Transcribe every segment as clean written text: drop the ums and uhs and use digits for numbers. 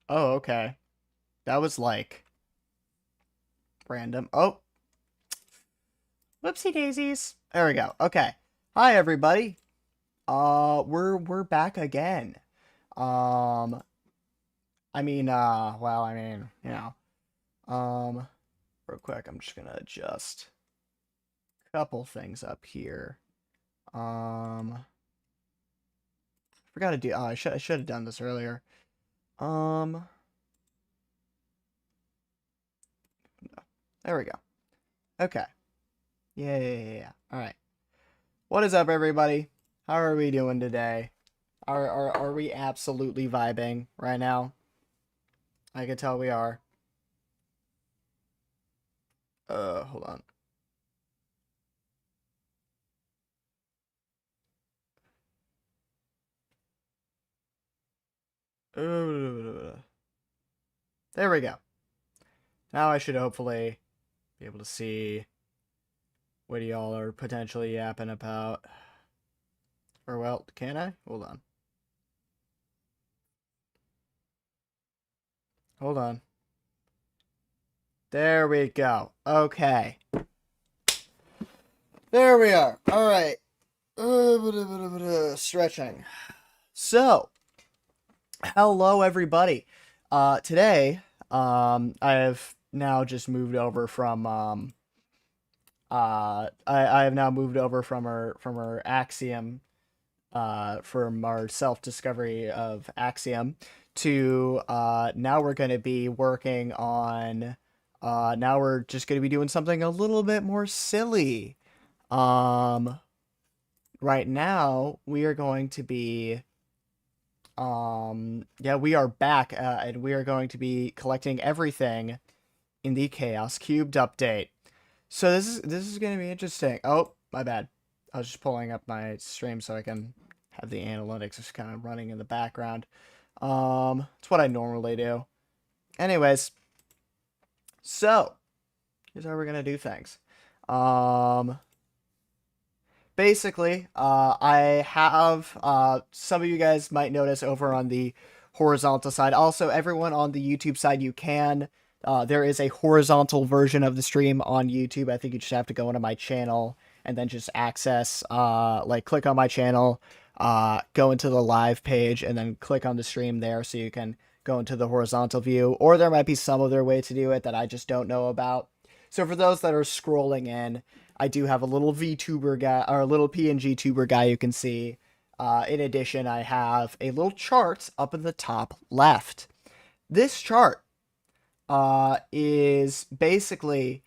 Oh, okay. That was like random. Oh, whoopsie daisies. There we go. Okay. Hi everybody. We're back again. Um, well, um, real quick, I'm just gonna adjust a couple things up here. I forgot to do. Oh, I should have done this earlier. Um, there we go. Okay. Yeah. All right. What is up, everybody? How are we doing today? Are we absolutely vibing right now? I can tell we are. Hold on. There we go. Now I should hopefully be able to see what y'all are potentially yapping about. Or, well, can I? Hold on. Hold on. There we go. Okay. There we are. All right. Stretching. So, hello everybody. Today, I have now just moved over from I have now moved over from our Axiom, from our self-discovery of Axiom to now we're going to be working on now we're just going to be doing something a little bit more silly. Um, right now we are going to be yeah, we are back, and we are going to be collecting everything in the Chaos Cubed update. So this is going to be interesting. Oh, my bad. I was just pulling up my stream so I can have the analytics just kind of running in the background. It's what I normally do. Anyways, so here's how we're gonna do things. Um, Basically, I have some of you guys might notice over on the horizontal side. Also, everyone on the YouTube side, you can. There is a horizontal version of the stream on YouTube. I think you just have to go into my channel and then just access, like, click on my channel, go into the live page, and then click on the stream there so you can go into the horizontal view. Or there might be some other way to do it that I just don't know about. So for those that are scrolling in, I do have a little VTuber guy or a little PNG tuber guy you can see. In addition, I have a little chart up in the top left. This chart is basically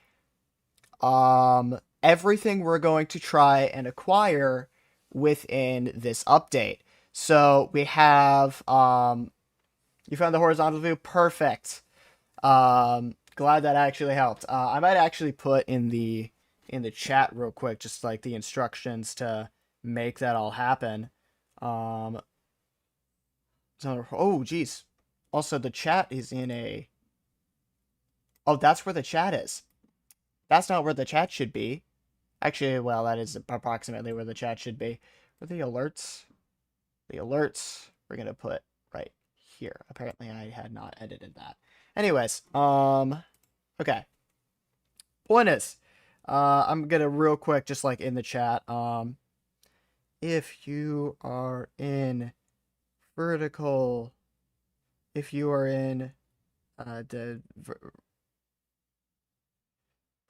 everything we're going to try and acquire within this update. So we have you found the horizontal view, perfect. Glad that actually helped. I might actually put in the chat real quick just like the instructions to make that all happen. Um, oh geez. Also, the chat is in a. Oh, that's where the chat is. That's not where the chat should be. Actually, well, that is approximately where the chat should be. Where the alerts? The alerts we're gonna put right here. Apparently, I had not edited that. Anyways, okay. Point is, I'm gonna real quick, just like in the chat, if you are in vertical, if you are in the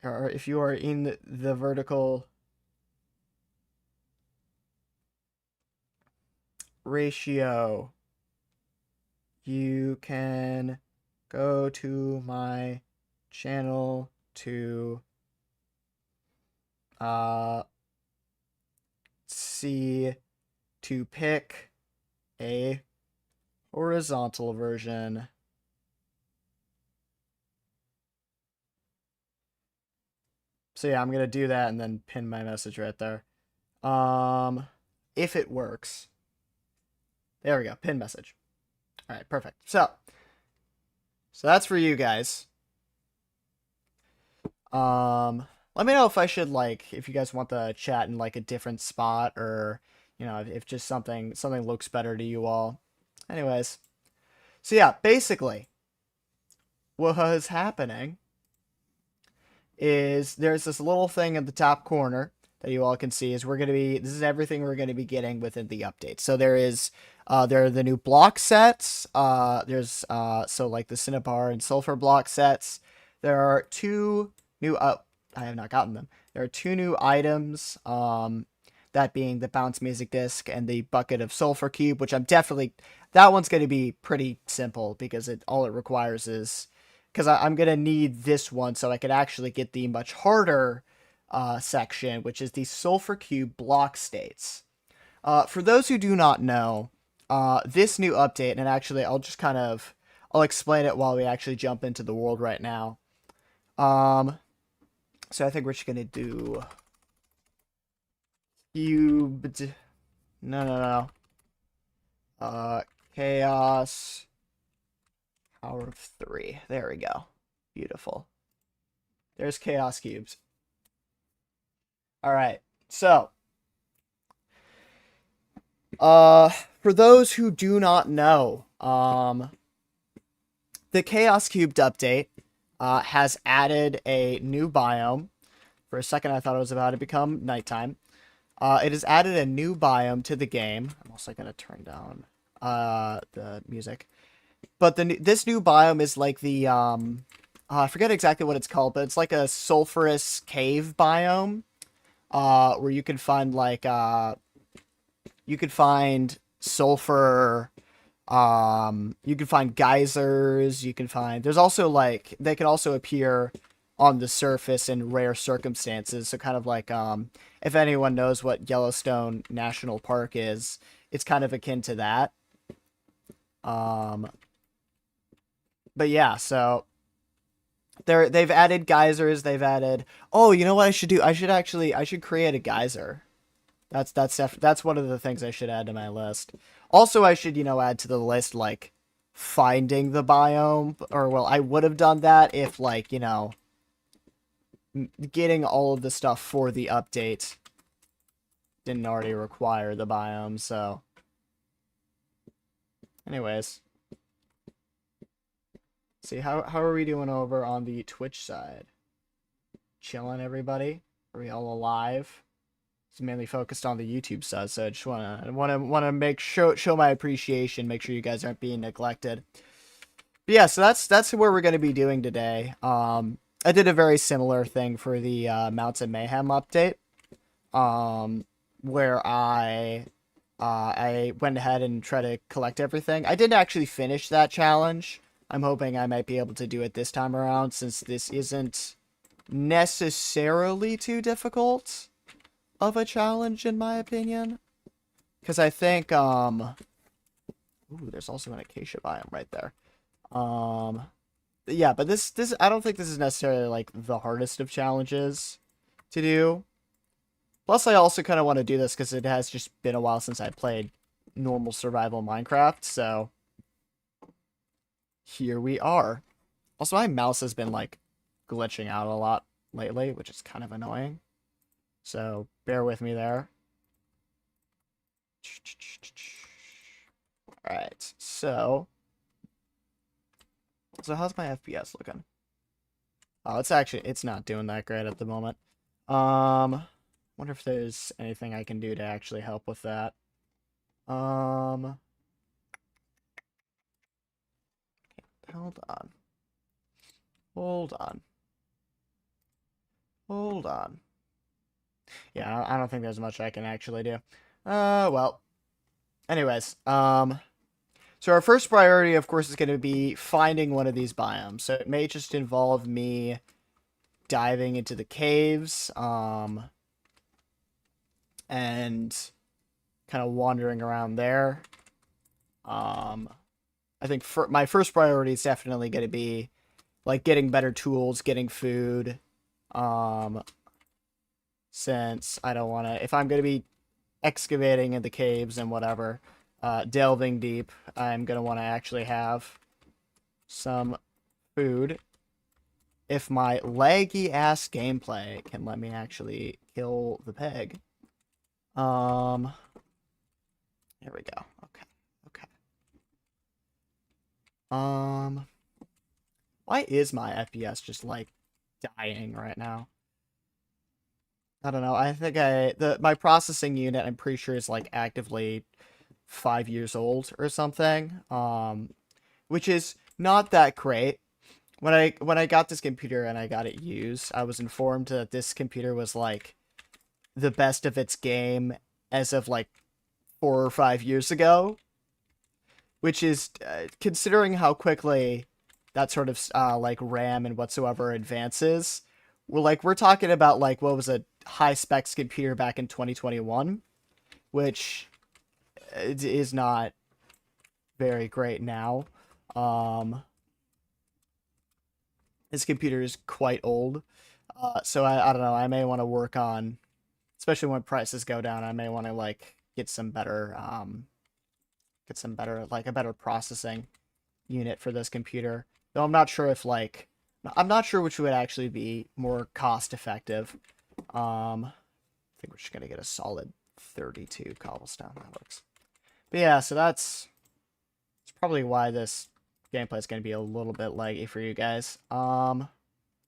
or if you are in the vertical ratio, you can go to my channel to uh see to pick a horizontal version. So yeah, I'm gonna do that and then pin my message right there. If it works. There we go, pin message. All right, perfect. So that's for you guys. Let me know if I should, like, if you guys want the chat in like a different spot, or if just something looks better to you all. Anyways, So yeah, basically, what is happening is there's this little thing at the top corner that you all can see is this is everything we're going to be getting within the update. So there are the new block sets. There's so like the Cinnabar and Sulfur block sets. There are two new I have not gotten them. There are two new items. That being the bounce music disc and the bucket of sulfur cube, which that one's going to be pretty simple because all it requires is because I'm going to need this one so I could actually get the much harder section, which is the sulfur cube block states. For those who do not know, this new update, and actually I'll explain it while we actually jump into the world right now. So I think we're just going to do cubed. No. Chaos. Power of 3. There we go. Beautiful. There's chaos cubes. Alright, so. For those who do not know, the Chaos Cubed update has added a new biome. For a second, I thought it was about to become nighttime. It has added a new biome to the game. I'm also going to turn down the music. But this new biome is like the I forget exactly what it's called, but it's like a sulfurous cave biome, where you can find like you could find sulfur. You can find geysers. There's also like they can also appear on the surface in rare circumstances. So kind of like if anyone knows what Yellowstone National Park is, it's kind of akin to that. But yeah, so they've added geysers. They've added. Oh, you know what I should do? I should create a geyser. That's one of the things I should add to my list. Also, I should add to the list like finding the biome, or well, I would have done that if like getting all of the stuff for the update didn't already require the biome. So, anyways. See, how are we doing over on the Twitch side? Chilling, everybody? Are we all alive? It's mainly focused on the YouTube side, so I just wanna make show my appreciation, make sure you guys aren't being neglected. But yeah, so that's what we're gonna be doing today. I did a very similar thing for the Mounts of Mayhem update, where I went ahead and tried to collect everything. I didn't actually finish that challenge. I'm hoping I might be able to do it this time around, since this isn't necessarily too difficult of a challenge, in my opinion. Because I think, ooh, there's also an acacia biome right there. Yeah, but this, I don't think this is necessarily, like, the hardest of challenges to do. Plus, I also kind of want to do this because it has just been a while since I played normal survival Minecraft, so here we are. Also, my mouse has been, like, glitching out a lot lately, which is kind of annoying. So, bear with me there. Alright, so how's my FPS looking? Oh, it's not doing that great at the moment. Wonder if there's anything I can do to actually help with that. Hold on. Yeah, I don't think there's much I can actually do. Well. Anyways, so our first priority, of course, is going to be finding one of these biomes. So it may just involve me diving into the caves, and kind of wandering around there. I think my first priority is definitely going to be like getting better tools, getting food, since I don't want to, if I'm going to be excavating in the caves and whatever, delving deep, I'm going to want to actually have some food. If my laggy ass gameplay can let me actually kill the pig. Here we go. Okay. Um, why is my FPS just like dying right now? I don't know. I think my processing unit I'm pretty sure is like actively 5 years old or something. Which is not that great. When I got this computer and I got it used, I was informed that this computer was like the best of its game as of like 4 or 5 years ago, which is considering how quickly that sort of like RAM and whatsoever advances. We're talking about like what was a high specs computer back in 2021, which is not very great now. Um, this computer is quite old, so I don't know. I may want to work on, especially when prices go down. I may want to like get some better like a better processing unit for this computer. Though I'm not sure which would actually be more cost effective. I think we're just gonna get a solid 32 cobblestone. That works. But yeah, so that's probably why this gameplay is gonna be a little bit laggy for you guys. Or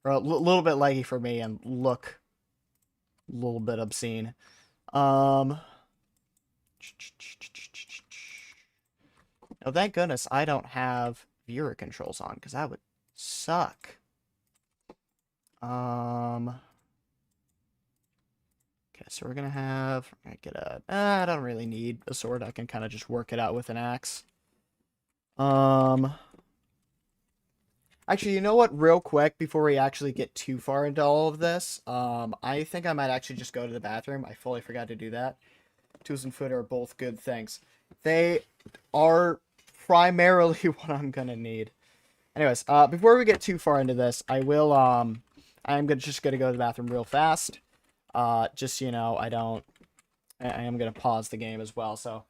a little bit laggy for me and look a little bit obscene. Um, oh, thank goodness I don't have viewer controls on because that would suck. Okay, so we're gonna get a. I don't really need a sword. I can kind of just work it out with an axe. Um, actually, you know what? Real quick, before we actually get too far into all of this, I think I might actually just go to the bathroom. I fully forgot to do that. Tools and food are both good things. They are primarily what I'm gonna need. Anyways, before we get too far into this, I'm just gonna go to the bathroom real fast. Just so you know, I am gonna pause the game as well, so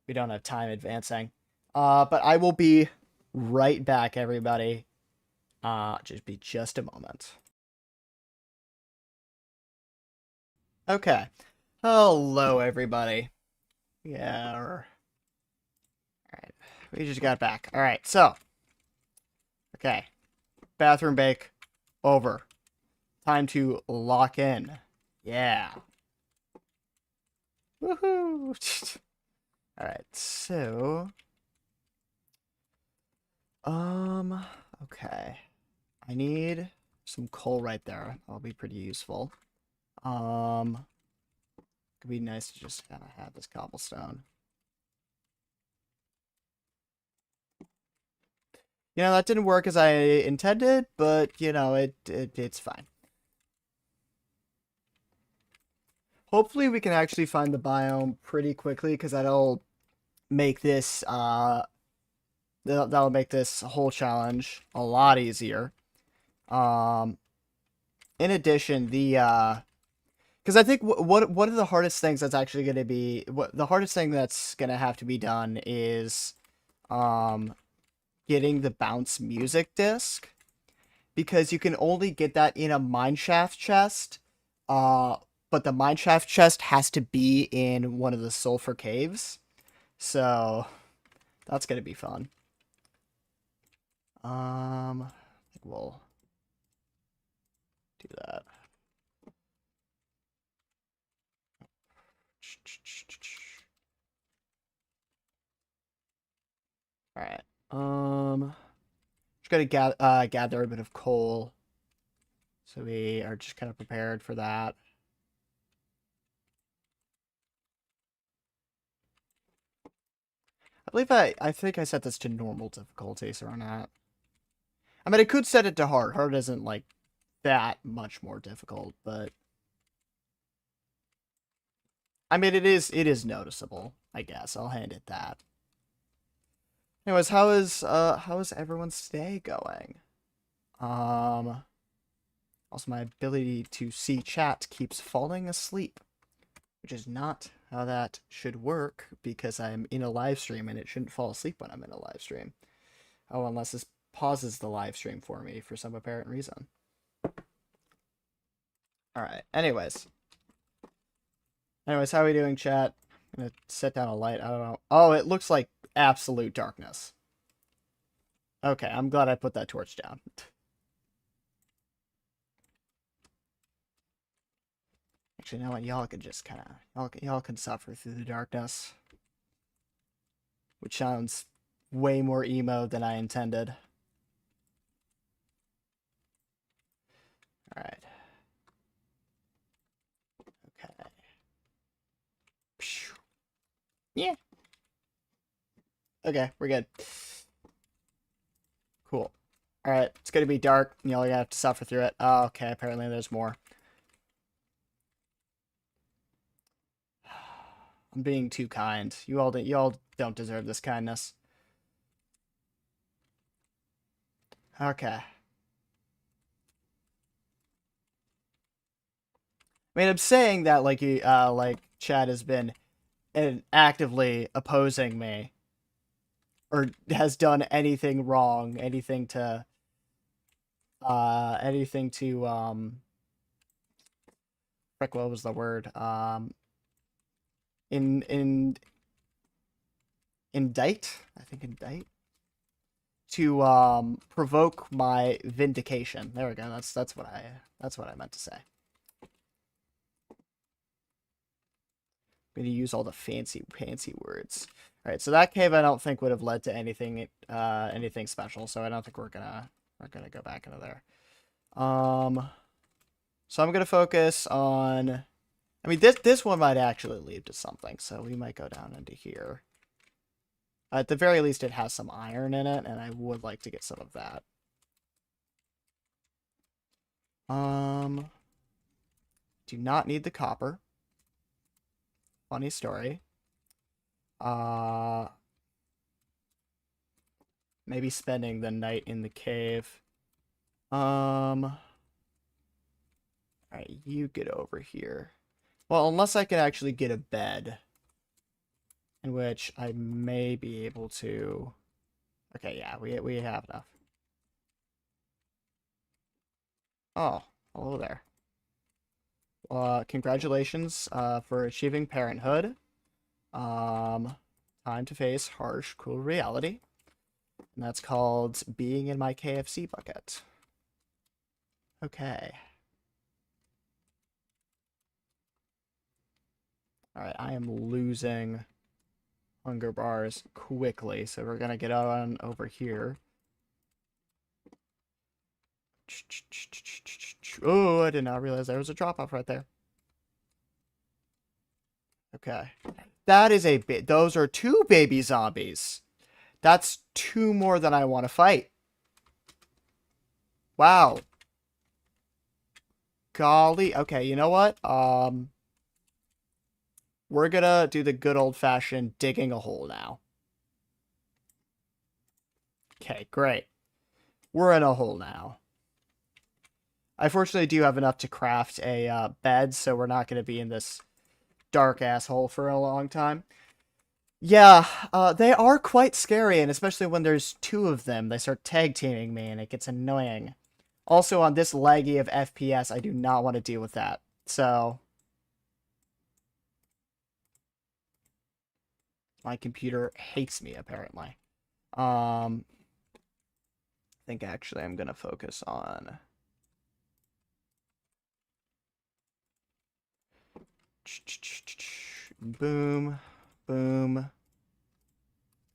we don't have time advancing. But I will be right back, everybody. Just a moment. Okay. Hello, everybody. Yeah. All right. We just got back. All right. So, okay. Bathroom bake over. Time to lock in. Yeah. Woohoo. All right. So, okay. I need some coal right there. That'll be pretty useful. Could be nice to just kind of have this cobblestone. You know, that didn't work as I intended, but you know, it's fine. Hopefully we can actually find the biome pretty quickly because make this that'll make this whole challenge a lot easier. Um in addition, because I think what one of the hardest things that's actually going to be the hardest thing that's going to have to be done is um getting the bounce music disc, because you can only get that in a mineshaft chest. Uh, but the mineshaft chest has to be in one of the sulfur caves. So that's gonna be fun. I think we'll do that. All right. Just gotta gather a bit of coal, so we are just kind of prepared for that. I think I set this to normal difficulty, so we're not. I mean, I could set it to hard. Hard isn't like that much more difficult, but I mean, it is noticeable. I guess I'll hand it that. Anyways, how is everyone's day going? Um, Also my ability to see chat keeps falling asleep, which is not how that should work because I'm in a live stream and it shouldn't fall asleep when I'm in a live stream. Oh, unless this pauses the live stream for me for some apparent reason. All right. Anyways, how are we doing, chat? I'm gonna set down a light. I don't know. Oh, it looks like absolute darkness. Okay, I'm glad I put that torch down. Actually, you know what? Y'all can just kind of y'all can suffer through the darkness, which sounds way more emo than I intended. All right. Okay. Yeah. Okay, we're good. Cool. All right, it's gonna be dark. Y'all gonna have to suffer through it. Oh, okay, apparently there's more. I'm being too kind. You all don't deserve this kindness. Okay. I mean, I'm saying that like like Chad has been actively opposing me or has done anything wrong, anything to frick, what was the word? In indict, I think indict to provoke my vindication. There we go. That's what I meant to say. I'm gonna use all the fancy words. All right, so that cave I don't think would have led to anything special, so I don't think we're gonna go back into there. So I'm gonna focus on. I mean, this one might actually lead to something, so we might go down into here. At the very least, it has some iron in it, and I would like to get some of that. Do not need the copper. Funny story. Maybe spending the night in the cave. Alright, you get over here. Well, unless I can actually get a bed. In which I may be able to... Okay, yeah, we have enough. Oh, hello there. Congratulations for achieving parenthood. Time to face harsh, cruel reality. And that's called being in my KFC bucket. Okay. Alright, I am losing hunger bars quickly, so we're gonna get on over here. Oh, I did not realize there was a drop-off right there. Okay. That is a bit. Those are 2 baby zombies. That's 2 more than I want to fight. Wow. Golly. Okay, you know what? We're gonna do the good old-fashioned digging a hole now. Okay, great. We're in a hole now. I fortunately do have enough to craft a bed, so we're not going to be in this dark asshole for a long time. Yeah, they are quite scary, and especially when there's 2 of them, they start tag teaming me, and it gets annoying. Also, on this laggy of FPS, I do not want to deal with that. So, my computer hates me, apparently. I think actually I'm going to focus on... Boom. Boom.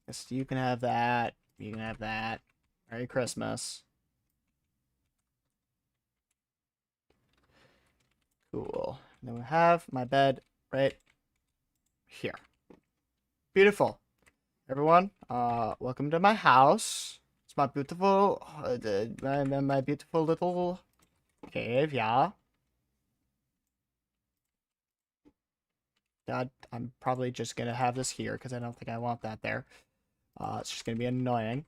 Yes, you can have that. You can have that. Merry Christmas. Cool. And then we have my bed right here. Beautiful. Everyone, welcome to my house. It's my beautiful, my beautiful little cave, yeah. God, I'm probably just gonna have this here because I don't think I want that there. It's just gonna be annoying.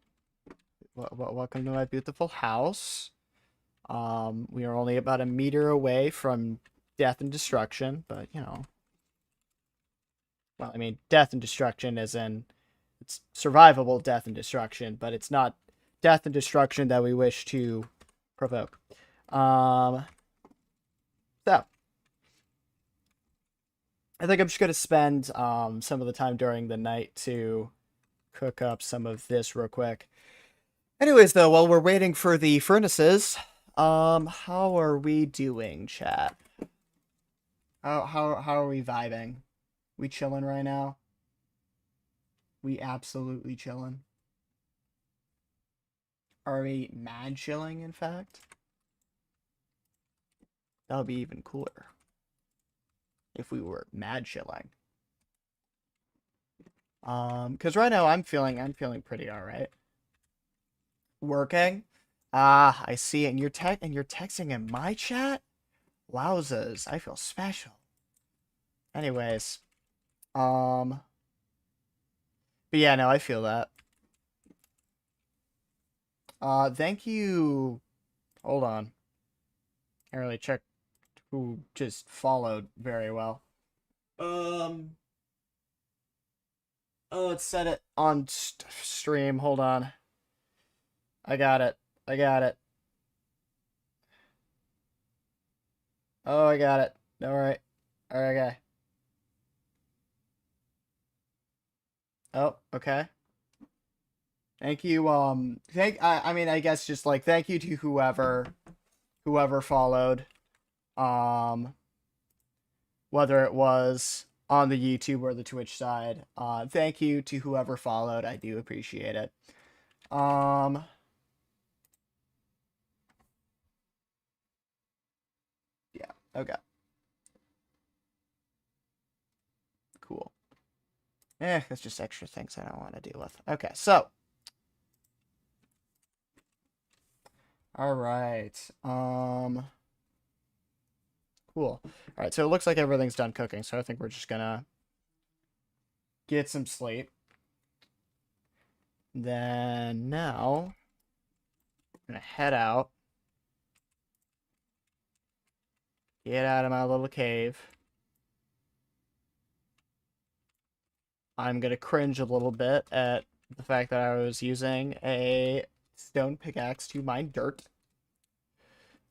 Welcome to my beautiful house. We are only about a meter away from death and destruction, but you know. Well, I mean, death and destruction as in it's survivable death and destruction, but it's not death and destruction that we wish to provoke. So I think I'm just going to spend some of the time during the night to cook up some of this real quick. Anyways, though, while we're waiting for the furnaces, how are we doing, chat? How are we vibing? We chilling right now? We absolutely chilling. Are we mad chilling, in fact? That would be even cooler if we were mad chilling. Because right now I'm feeling pretty alright. Working? Ah, I see. And you're texting in my chat? Wowzers, I feel special. Anyways, but yeah, no, I feel that. Thank you. Hold on. I really checked who just followed very well. Oh, it said it on stream. Hold on. I got it. I got it. Oh, I got it. All right. All right, okay. Oh, okay. Thank you. I mean, I guess just like thank you to whoever followed. Um, whether it was on the YouTube or the Twitch side. Thank you to whoever followed. I do appreciate it. Yeah. Okay. Cool. That's just extra things I don't want to deal with. Okay, so. All right. Cool. All right, so it looks like everything's done cooking, so I think we're just gonna get some sleep. Then now, I'm gonna head out. Get out of my little cave. I'm gonna cringe a little bit at the fact that I was using a stone pickaxe to mine dirt.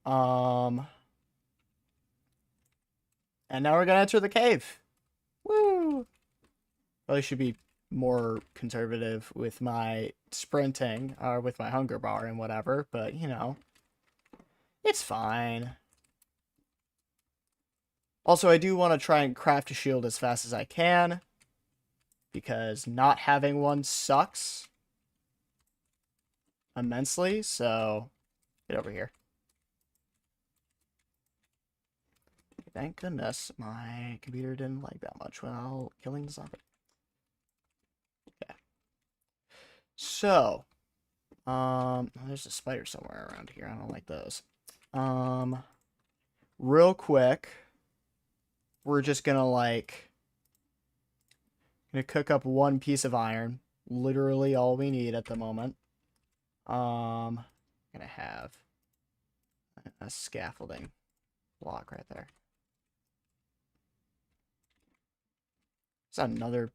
And now we're gonna enter the cave. Woo! Probably should be more conservative with my sprinting or with my hunger bar and whatever, but you know, it's fine. Also, I do want to try and craft a shield as fast as I can because not having one sucks immensely, so get over here. Thank goodness my computer didn't like that much while killing the zombie. Okay. So, there's a spider somewhere around here. I don't like those. Real quick, we're just gonna cook up one piece of iron. Literally all we need at the moment. Gonna have a scaffolding block right there. Is that another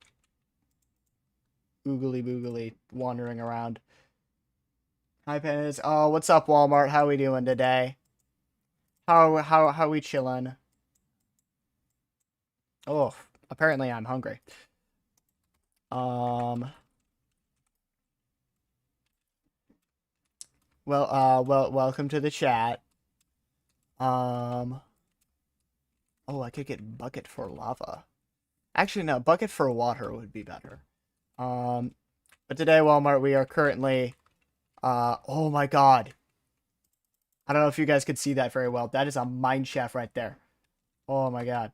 oogly boogly wandering around? Hi, Pennies. Oh, what's up, Walmart? How we doing today? How we chilling? Oh, apparently I'm hungry. Welcome to the chat. Oh, I could get bucket for lava. Actually, no, bucket for water would be better. But today, Walmart, we are currently, oh my god. I don't know if you guys could see that very well. That is a mine shaft right there. Oh my god.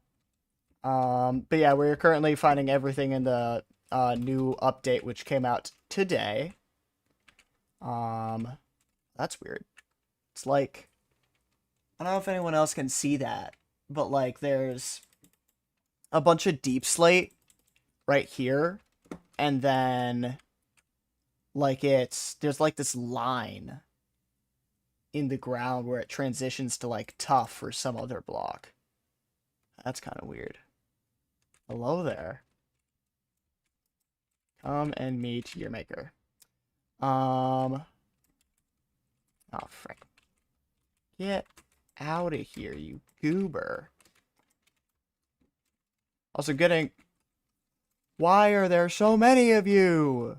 But yeah, we're currently finding everything in the new update, which came out today. That's weird. It's like, I don't know if anyone else can see that, but like there's a bunch of deep slate right here, and then like there's like this line in the ground where it transitions to like tough or some other block. That's kind of weird. Hello there. Come and meet your maker. Oh, frick. Get out of here, you goober. Also getting... Why are there so many of you?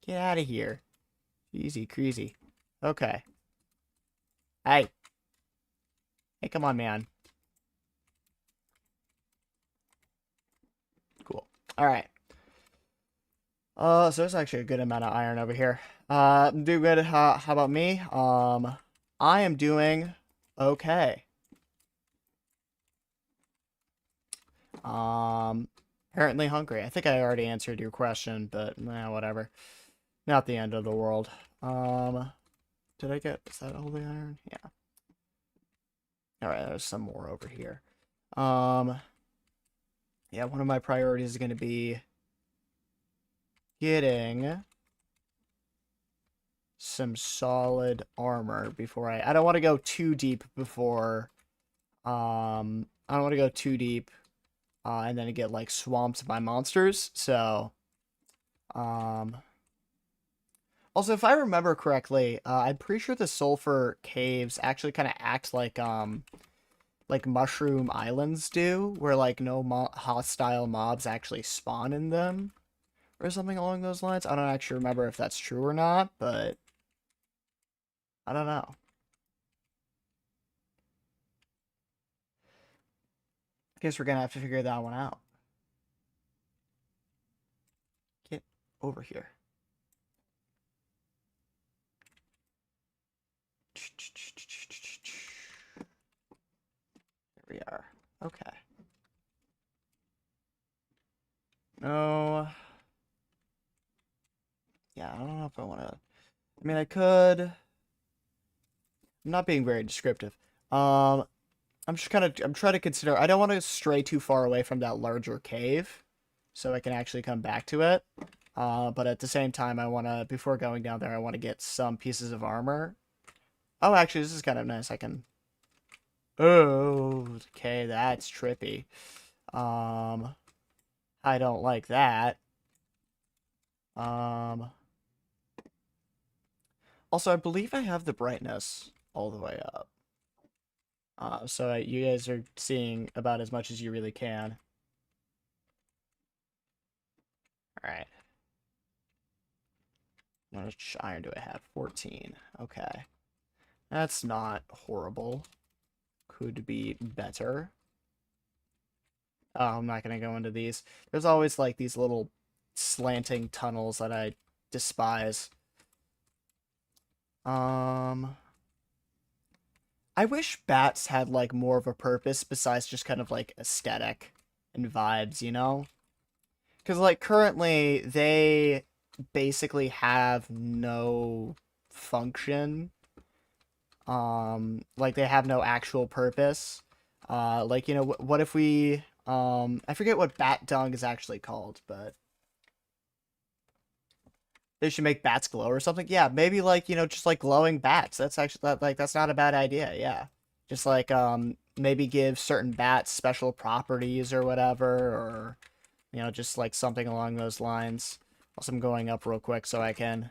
Get out of here. Easy, crazy. Okay. Hey. Hey, come on, man. Cool. All right. So there's actually a good amount of iron over here. I'm doing good. How about me? I am doing okay. Apparently hungry. I think I already answered your question, but whatever. Not the end of the world. Did I get, is that all the iron? Yeah. All right, there's some more over here. Yeah, one of my priorities is going to be getting some solid armor before I don't want to go too deep before, I don't want to go too deep, and then get, like, swamped by monsters, so, also, if I remember correctly, I'm pretty sure the sulfur caves actually kind of act like mushroom islands do, where, like, no hostile mobs actually spawn in them, or something along those lines. I don't actually remember if that's true or not, but I don't know. I guess we're gonna have to figure that one out. Get over here. There we are. Okay. No. Yeah, I don't know if I want to. I mean, I could. I'm not being very descriptive. I'm trying to consider. I don't want to stray too far away from that larger cave, so I can actually come back to it. But at the same time, I want to, before going down there, I want to get some pieces of armor. Oh, actually, this is kind of nice. I can. Oh, okay, that's trippy. I don't like that. Um, Also, I believe I have the brightness all the way up. So you guys are seeing about as much as you really can. All right. How much iron do I have? 14. Okay. That's not horrible. Could be better. Oh, I'm not going to go into these. There's always, like, these little slanting tunnels that I despise. I wish bats had, like, more of a purpose besides just kind of, like, aesthetic and vibes, you know? Because, like, currently, they basically have no function. Like, they have no actual purpose. Like, you know, what if we, I forget what bat dung is actually called, but they should make bats glow or something. Yeah, maybe, like, you know, just, like, glowing bats. That's actually, like, that's not a bad idea, yeah. Just, like, maybe give certain bats special properties or whatever, or, you know, just, like, something along those lines. Also, I'm going up real quick so I can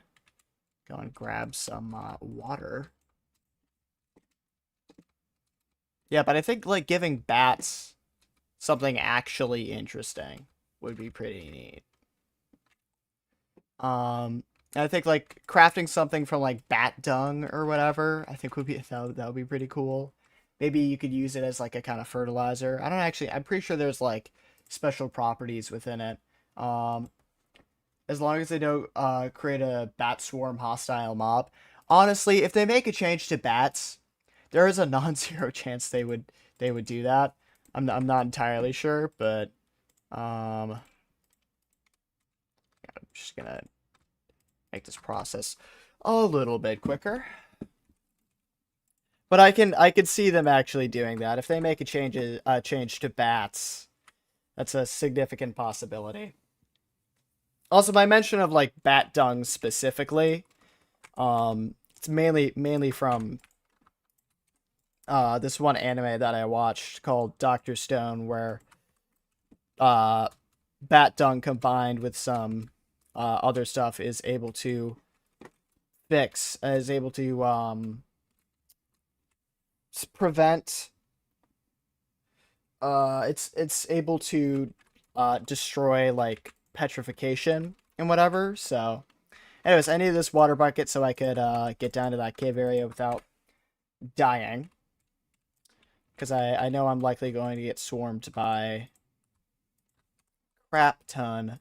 go and grab some, water. Yeah, but I think, like, giving bats something actually interesting would be pretty neat. I think, like, crafting something from, like, bat dung or whatever, I think would be that would be pretty cool. Maybe you could use it as, like, a kind of fertilizer. I don't actually. I'm pretty sure there's, like, special properties within it. Um, as long as they don't create a bat swarm hostile mob. Honestly, if they make a change to bats, there is a non-zero chance they would do that. I'm not entirely sure, but I'm just gonna make this process a little bit quicker. But I can see them actually doing that if they make a change to bats. That's a significant possibility. Also, my mention of, like, bat dung specifically, it's mainly from this one anime that I watched called Doctor Stone, where uh bat dung combined with some other stuff is able to prevent it's able to destroy, like, petrification and whatever. So Anyways, I need this water bucket so I could get down to that cave area without dying. Because I know I'm likely going to get swarmed by crap ton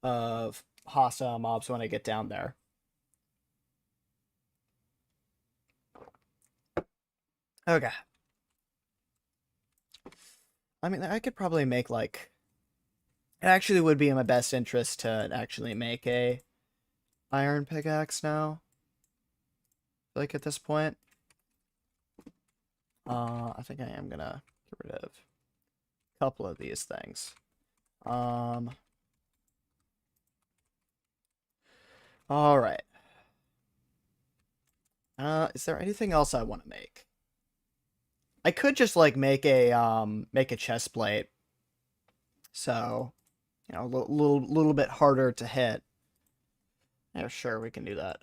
of hostile mobs when I get down there. Okay. I mean, I could probably make, like... It actually would be in my best interest to actually make a iron pickaxe now. Like, at this point. I think I am gonna get rid of a couple of these things. Alright. Is there anything else I want to make? I could just, like, make a chest plate. So, you know, a little bit harder to hit. Yeah, sure, we can do that.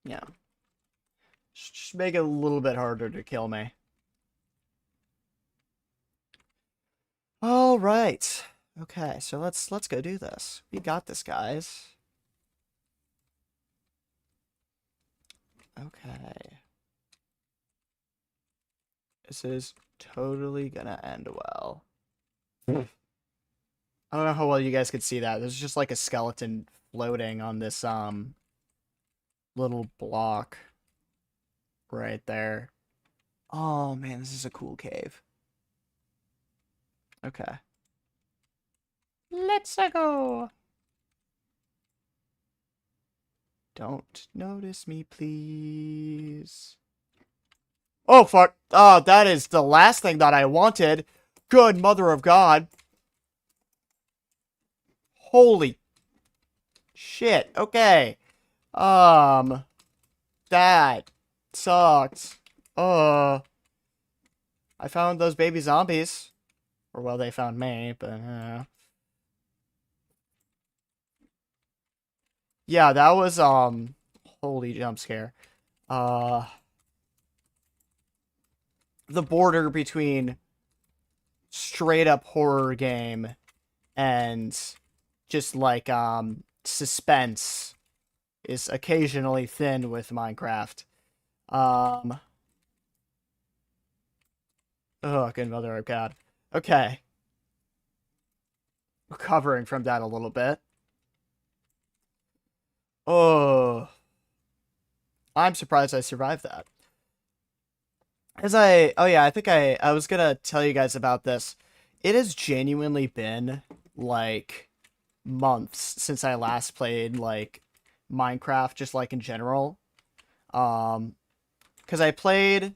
Yeah. Just make it a little bit harder to kill me. All right. Okay, so let's go do this. We got this, guys. Okay. This is totally gonna end well. I don't know how well you guys could see that. There's just like a skeleton floating on this little block right there. Oh man, this is a cool cave. Okay. Letsago. Don't notice me, please. Oh, fuck. Oh, that is the last thing that I wanted. Good mother of God. Holy shit. Okay. That sucked. I found those baby zombies. Or, well, they found me, but, yeah, that was, holy jump scare. The border between straight up horror game and just, like, suspense is occasionally thin with Minecraft. Oh, good mother of God. Okay. Recovering from that a little bit. Oh. I'm surprised I survived that. Oh yeah, I think I was gonna tell you guys about this. It has genuinely been, like, months since I last played, like, Minecraft, just, like, in general. Because I played,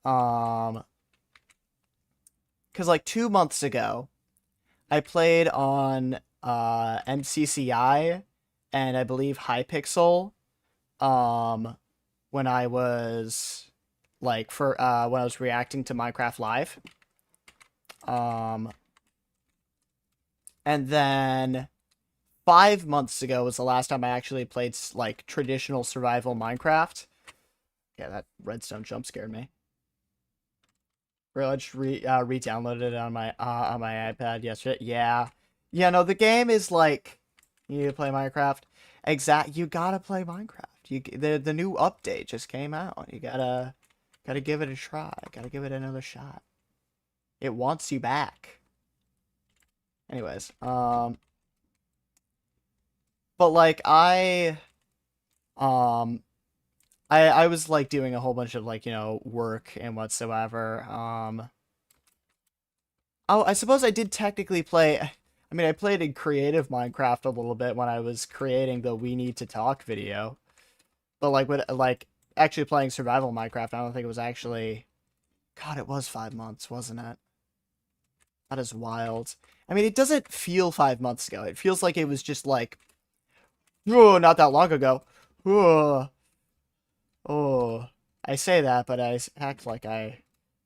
because, like, 2 months ago, I played on, MCCI, and I believe Hypixel, when I was, like, when I was reacting to Minecraft Live. And then 5 months ago was the last time I actually played, like, traditional survival Minecraft. Yeah, that redstone jump scared me. Bro, I just re-downloaded it on my iPad yesterday. Yeah. Yeah, no, the game is like, you need to play Minecraft. You gotta play Minecraft. The new update just came out. You gotta give it a try. Gotta give it another shot. It wants you back. Anyways, but like I was, like, doing a whole bunch of, like, you know, work and whatsoever. Oh, I suppose I did technically play. I mean, I played in creative Minecraft a little bit when I was creating the We Need to Talk video. But, like, with, like, actually playing survival Minecraft, I don't think it was actually. God, it was 5 months, wasn't it? That is wild. I mean, it doesn't feel 5 months ago. It feels like it was just, like, oh, not that long ago. Oh, oh. I say that, but I act like I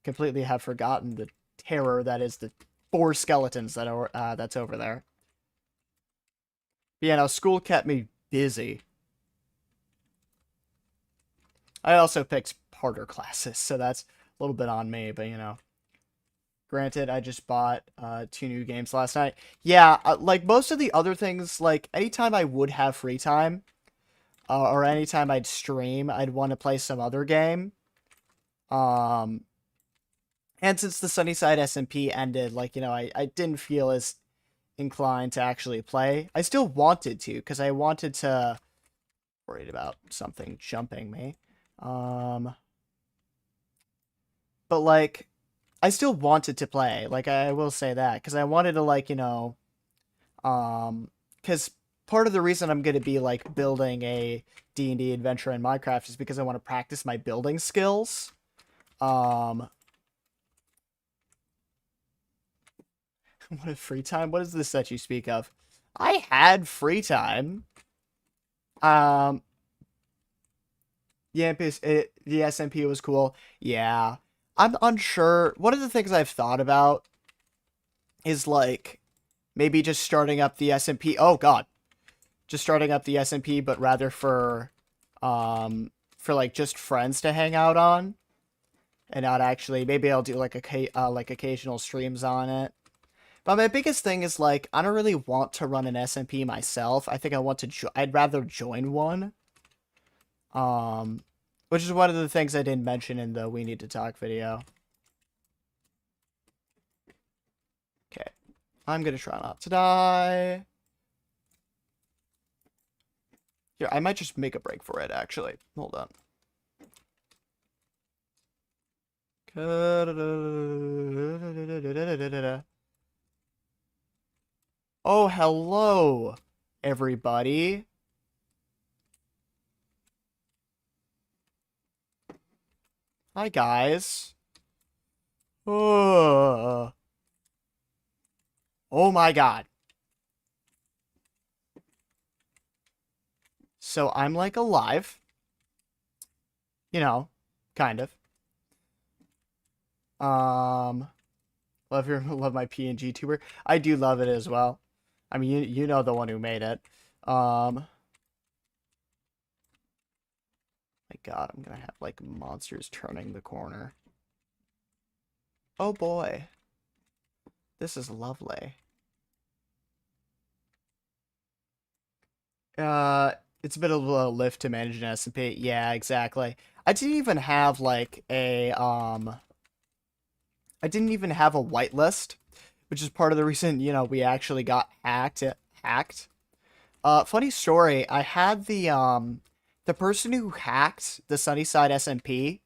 completely have forgotten the terror that is the 4 skeletons that are that's over there. But yeah, no, school kept me busy. I also picked harder classes, so that's a little bit on me, but, you know, Granted, I just bought 2 new games last night. Yeah, like most of the other things, like anytime I would have free time, or anytime I'd stream, I'd want to play some other game. Um, and since the Sunnyside SMP ended, like, I didn't feel as inclined to actually play. I still wanted to, because I wanted to... Worried about something jumping me. But, like, I still wanted to play. Like, I will say that, because I wanted to, like, because part of the reason I'm going to be, like, building a D&D adventure in Minecraft is because I want to practice my building skills. What is free time? What is this that you speak of? I had free time. Yeah, the SMP was cool. Yeah. I'm unsure. One of the things I've thought about is, like, maybe just starting up the SMP. Oh, God. Just starting up the SMP, but rather for, like, just friends to hang out on. And not actually, maybe I'll do, like, like occasional streams on it. But my biggest thing is, like, I don't really want to run an SMP myself. I think I'd rather join one. Which is one of the things I didn't mention in the We Need to Talk video. Okay. I'm gonna try not to die. Here, I might just make a break for it, actually. Hold on. Oh, hello, everybody. Hi, guys. Oh my God. So I'm, like, alive. Kind of. Love my PNG tuber. I do love it as well. I mean, you know the one who made it. My God, I'm gonna have, like, monsters turning the corner. Oh boy. This is lovely. It's a bit of a lift to manage an SMP. Yeah, exactly. I didn't even have, like, I didn't even have a whitelist, which is part of the reason, we actually got hacked. Funny story, I had the person who hacked the Sunnyside SMP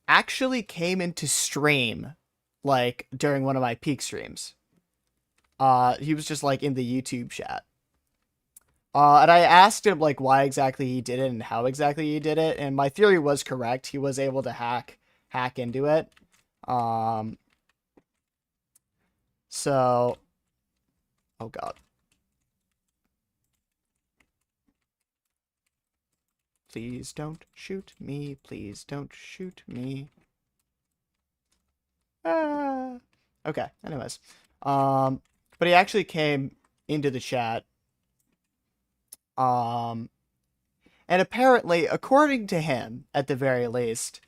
actually came into stream, like, during one of my peak streams. He was just, like, in the YouTube chat. And I asked him, like, why exactly he did it and how exactly he did it, and my theory was correct. He was able to hack into it. So, oh God. Please don't shoot me. Please don't shoot me. Ah. Okay, anyways. But he actually came into the chat. And apparently, according to him, at the very least,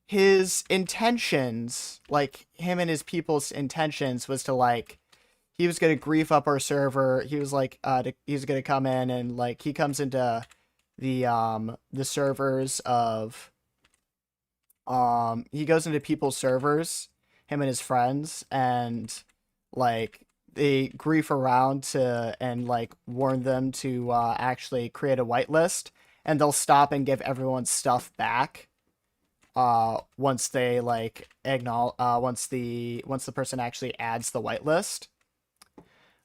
his intentions, like, him and his people's intentions was to, like, he was going to grief up our server. He was like, he was going to come in and, like, he comes into the servers of, he goes into people's servers, him and his friends, and, like, they grief around and, like, warn them to, actually create a whitelist, and they'll stop and give everyone's stuff back. Once they, like, acknowledge, once the person actually adds the whitelist.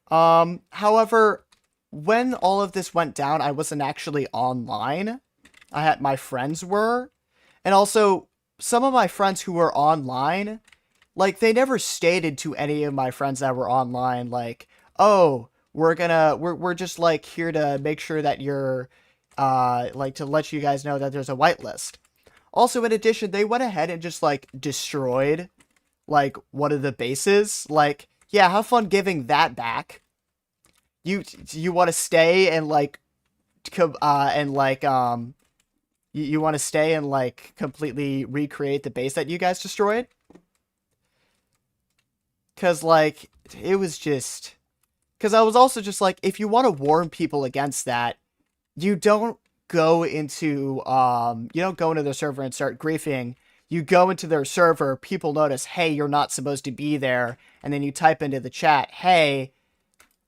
However, when all of this went down, I wasn't actually online. My friends were, and also some of my friends who were online, like, they never stated to any of my friends that were online, like, oh, we're just, like, here to make sure that you're, like, to let you guys know that there's a whitelist. Also, in addition, they went ahead and just, like, destroyed, like, one of the bases. Like, yeah, have fun giving that back. You want to stay and, like, you want to stay and, like, completely recreate the base that you guys destroyed? Because, like, it was just... Because I was also just like, if you want to warn people against that, you don't go into, you don't go into their server and start griefing. You go into their server, people notice, hey, you're not supposed to be there, and then you type into the chat, hey,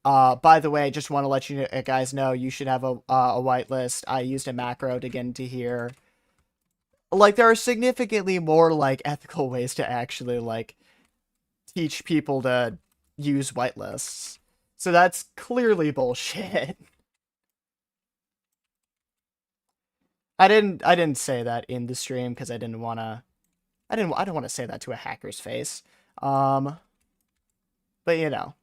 by the way, I just want to let you guys know you should have a whitelist. I used a macro to get into here. Like, there are significantly more, like, ethical ways to actually, like, teach people to use whitelists. So that's clearly bullshit. I didn't say that in the stream because I didn't want to I don't want to say that to a hacker's face. Um but you know.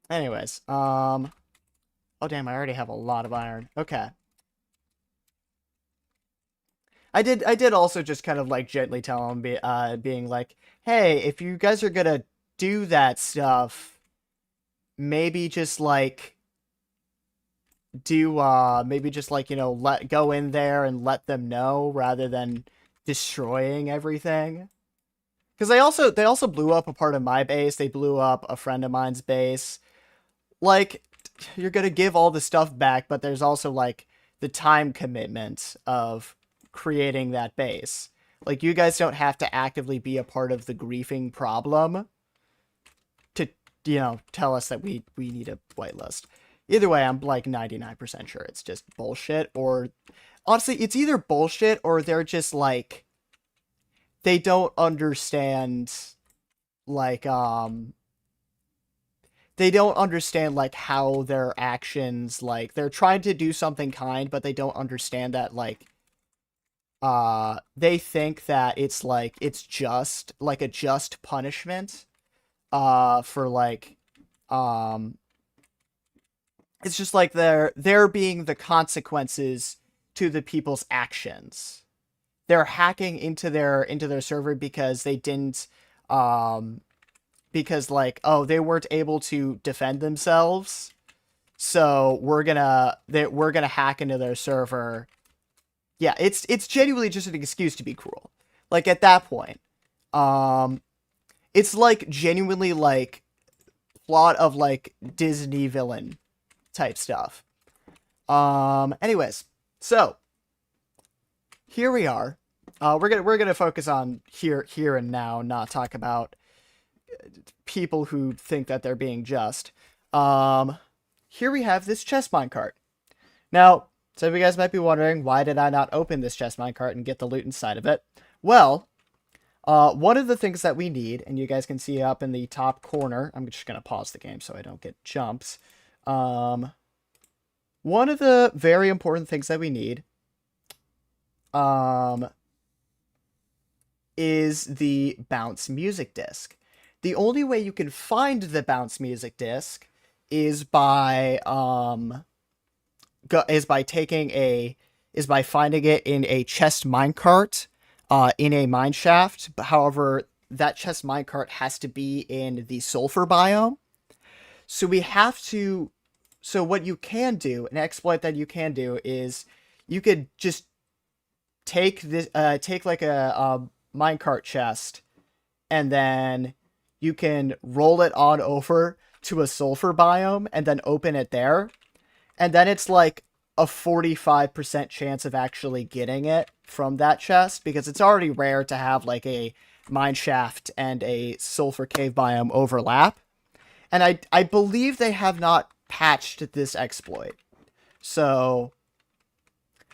Anyways, oh damn, I already have a lot of iron. Okay. I did also just kind of like gently tell him being like, "Hey, if you guys are going to do that stuff, maybe just like maybe just like, let go in there and let them know rather than destroying everything." Because they also blew up a part of my base. They blew up a friend of mine's base. Like, you're gonna give all the stuff back, but there's also like the time commitment of creating that base. Like, you guys don't have to actively be a part of the griefing problem to, tell us that we need a whitelist. Either way, I'm like 99% sure it's just bullshit, or honestly, it's either bullshit or they're just like, they don't understand, like, they don't understand, like, how their actions, like, they're trying to do something kind, but they don't understand that, like, they think that it's, like, it's just, like, a just punishment, for, like, it's just, like, they're being the consequences to the people's actions. They're hacking into their server because they didn't, because, like, oh, they weren't able to defend themselves, so we're gonna hack into their server. Yeah, it's genuinely just an excuse to be cruel. Like, at that point, it's like genuinely like plot of like Disney villain type stuff. Anyways, so here we are. We're gonna focus on here and now, not talk about people who think that they're being just. Here we have this chest minecart. Now, some of you guys might be wondering, why did I not open this chest minecart and get the loot inside of it? Well, one of the things that we need, and you guys can see up in the top corner, I'm just going to pause the game so I don't get jumps. One of the very important things that we need, is the bounce music disc. The only way you can find the bounce music disc is by finding it in a chest minecart, in a mine shaft. But however, that chest minecart has to be in the sulfur biome. So we have to. So what you can do, an exploit that you can do, is you could just take like a minecart chest, and then you can roll it on over to a sulfur biome and then open it there. And then it's like a 45% chance of actually getting it from that chest, because it's already rare to have like a mine shaft and a sulfur cave biome overlap. And I believe they have not patched this exploit. So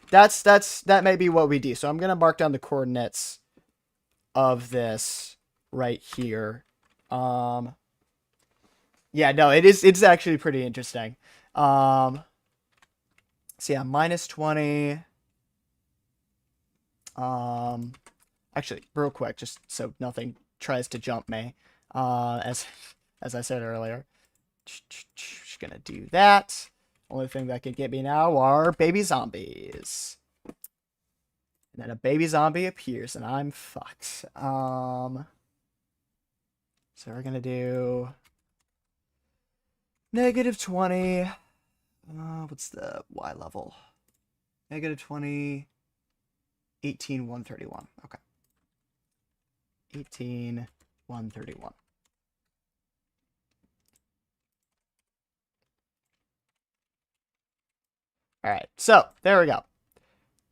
that may be what we do. So I'm going to mark down the coordinates of this right here. Yeah, no, it's actually pretty interesting. So yeah, -20. Actually, real quick, just so nothing tries to jump me, as I said earlier. Just gonna do that. Only thing that can get me now are baby zombies. And then a baby zombie appears, and I'm fucked. So we're gonna do -20. What's the Y level? -20, 18, 131. Okay. 18,131. All right, so there we go.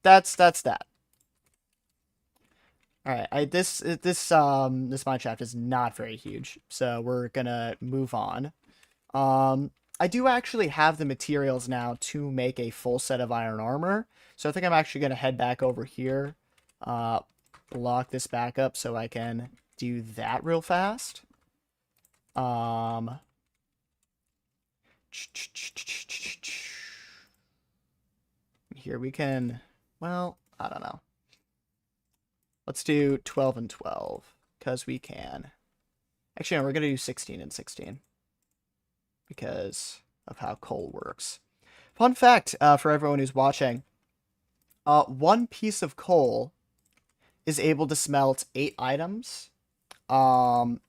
That's that. All right, this mineshaft is not very huge, so we're gonna move on. I do actually have the materials now to make a full set of iron armor, so I think I'm actually gonna head back over here, block this back up so I can do that real fast. Here we can, well, I don't know. Let's do 12 and 12, because we can. Actually, no, we're going to do 16 and 16, because of how coal works. Fun fact for everyone who's watching, one piece of coal is able to smelt 8 items. So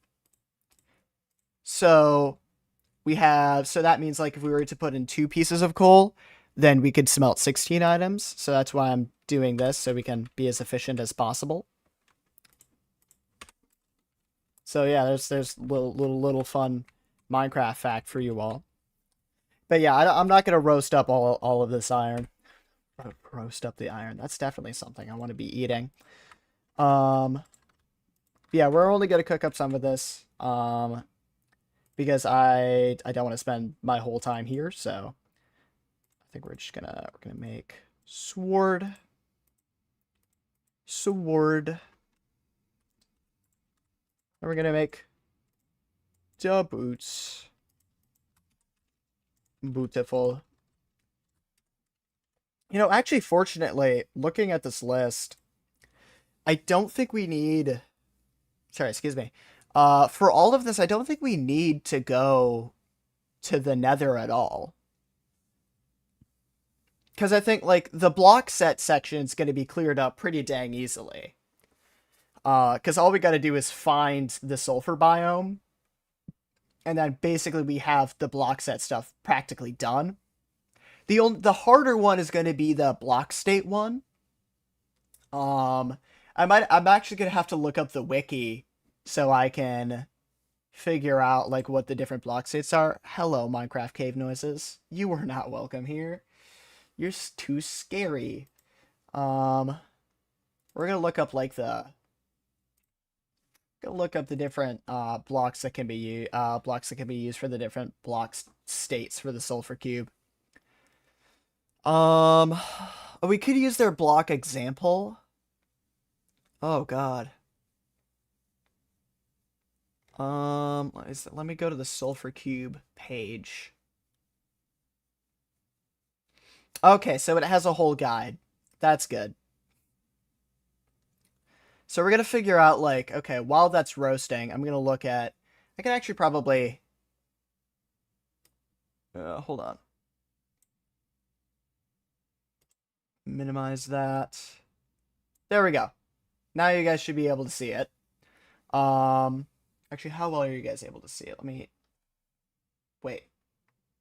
that means like if we were to put in 2 pieces of coal, then we could smelt 16 items. So that's why I'm doing this, so we can be as efficient as possible. So yeah, there's little fun Minecraft fact for you all. But yeah, I'm not gonna roast up all of this iron. Roast up the iron. That's definitely something I want to be eating. Yeah, we're only gonna cook up some of this. Because I don't want to spend my whole time here, so I think we're gonna make sword. And we're gonna make the boots. Beautiful. You know, actually, fortunately, looking at this list, I don't think we need... Sorry, excuse me. For all of this, I don't think we need to go to the Nether at all. Because I think, like, the block set section is going to be cleared up pretty dang easily. Because all we got to do is find the sulfur biome. And then basically we have the block set stuff practically done. The harder one is going to be the block state one. I'm actually going to have to look up the wiki so I can figure out like what the different block states are. Hello, Minecraft cave noises. You are not welcome here. You're too scary. We're gonna look up like the different blocks that can be used for the different block states for the sulfur cube. We could use their block example. Oh god. Let me go to the sulfur cube page. Okay, so it has a whole guide. That's good. So we're going to figure out, like, okay, while that's roasting, I'm going to look at... I can actually probably... hold on. Minimize that. There we go. Now you guys should be able to see it. Actually, how well are you guys able to see it? Let me... Wait.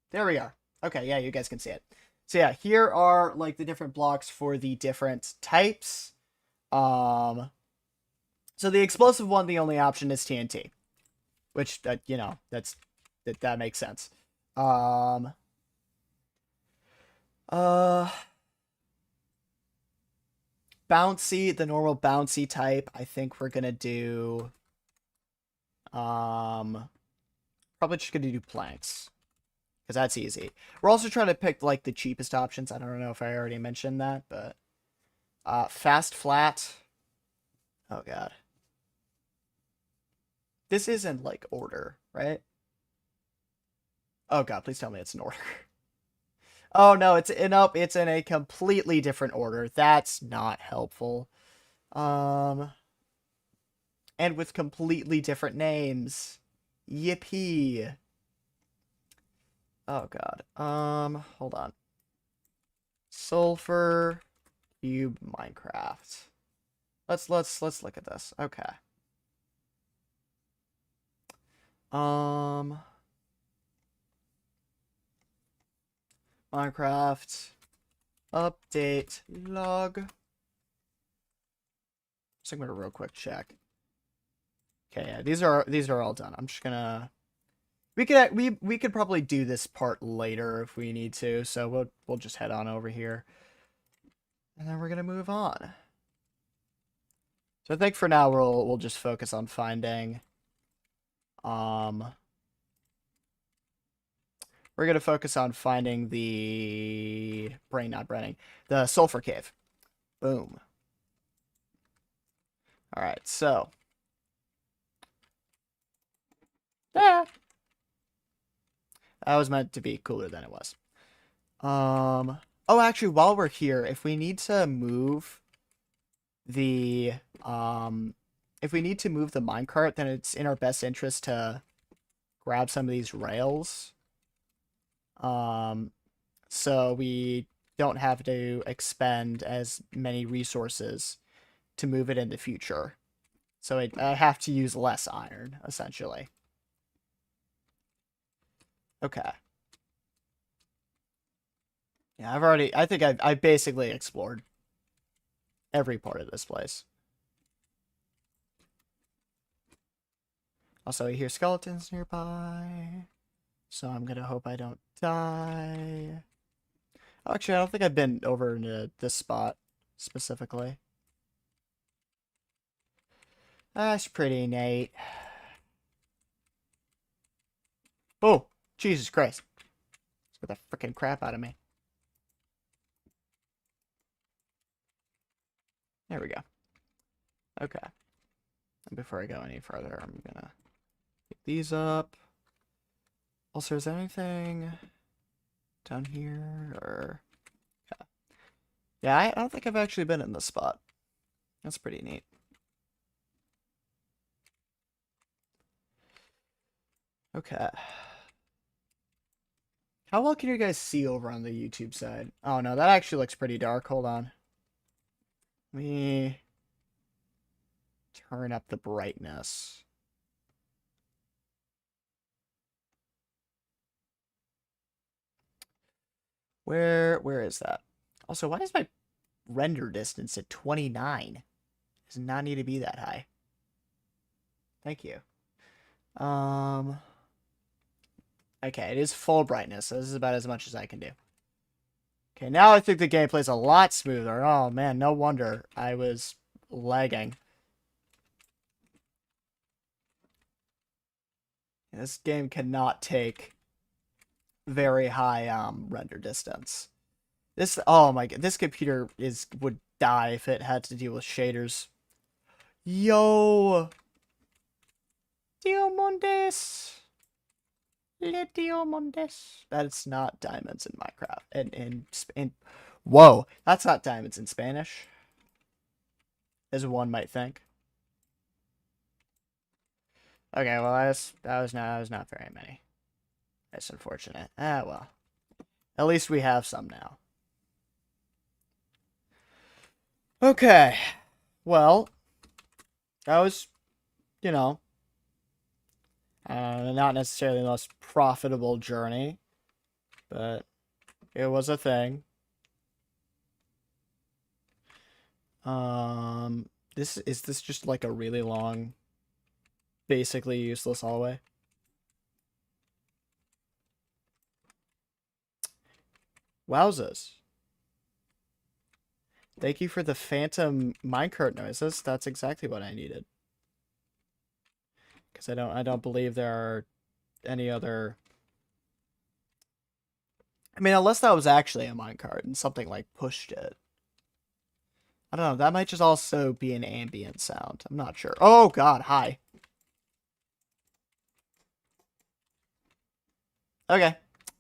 There we are. Okay, yeah, you guys can see it. So yeah, here are, like, the different blocks for the different types. So the explosive one, the only option is TNT. Which, you know, that makes sense. Bouncy, the normal bouncy type, I think we're gonna do... probably just gonna do planks. Because that's easy. We're also trying to pick, like, the cheapest options. I don't know if I already mentioned that, but... fast flat. Oh, God. This isn't, like, order, right? Oh, God, please tell me it's in order. Oh, no, it's in a completely different order. That's not helpful. And with completely different names. Yippee. Oh, God. Hold on. Sulfur Cube Minecraft. Let's look at this. Okay. Minecraft update log. So I'm gonna real quick check. Okay, yeah, these are all done. I'm just gonna we could probably do this part later if we need to, so we'll just head on over here. And then we're gonna move on. So I think for now we'll just focus on finding we're gonna focus on finding the not braining, the sulfur cave. Boom. Alright, so yeah. That was meant to be cooler than it was. Oh, actually, while we're here, if we need to move the if we need to move the minecart, then it's in our best interest to grab some of these rails. So we don't have to expend as many resources to move it in the future. So I have to use less iron, essentially. Okay. Yeah, I think I've basically explored every part of this place. Also, I hear skeletons nearby, so I'm gonna hope I don't die. Oh, actually, I don't think I've been over into this spot specifically. That's pretty neat. Oh, Jesus Christ. Scared the freaking crap out of me. There we go. Okay. And before I go any further, I'm gonna pick these up. Also, is there anything down here? Or yeah, I don't think I've actually been in this spot. That's pretty neat. Okay. How well can you guys see over on the YouTube side? Oh no, that actually looks pretty dark. Hold on. Let me turn up the brightness. Where is that? Also, why is my render distance at 29? Does not need to be that high. Thank you. Okay, it is full brightness, so this is about as much as I can do. Okay, now I think the gameplay's a lot smoother. Oh man, no wonder I was lagging. This game cannot take very high render distance. This oh my god, this computer would die if it had to deal with shaders. Yo, Diomondes. Letiomondes. That's not diamonds in Minecraft. In whoa, that's not diamonds in Spanish, as one might think. Okay, well that was not very many. That's unfortunate. Ah well. At least we have some now. Okay. Well, that was, you know, not necessarily the most profitable journey, but it was a thing. This just like a really long, basically useless hallway? Wowzers. Thank you for the phantom minecart noises. That's exactly what I needed. Because I don't believe there are any other. I mean, unless that was actually a minecart and something like pushed it. I don't know. That might just also be an ambient sound. I'm not sure. Oh God, hi. Okay,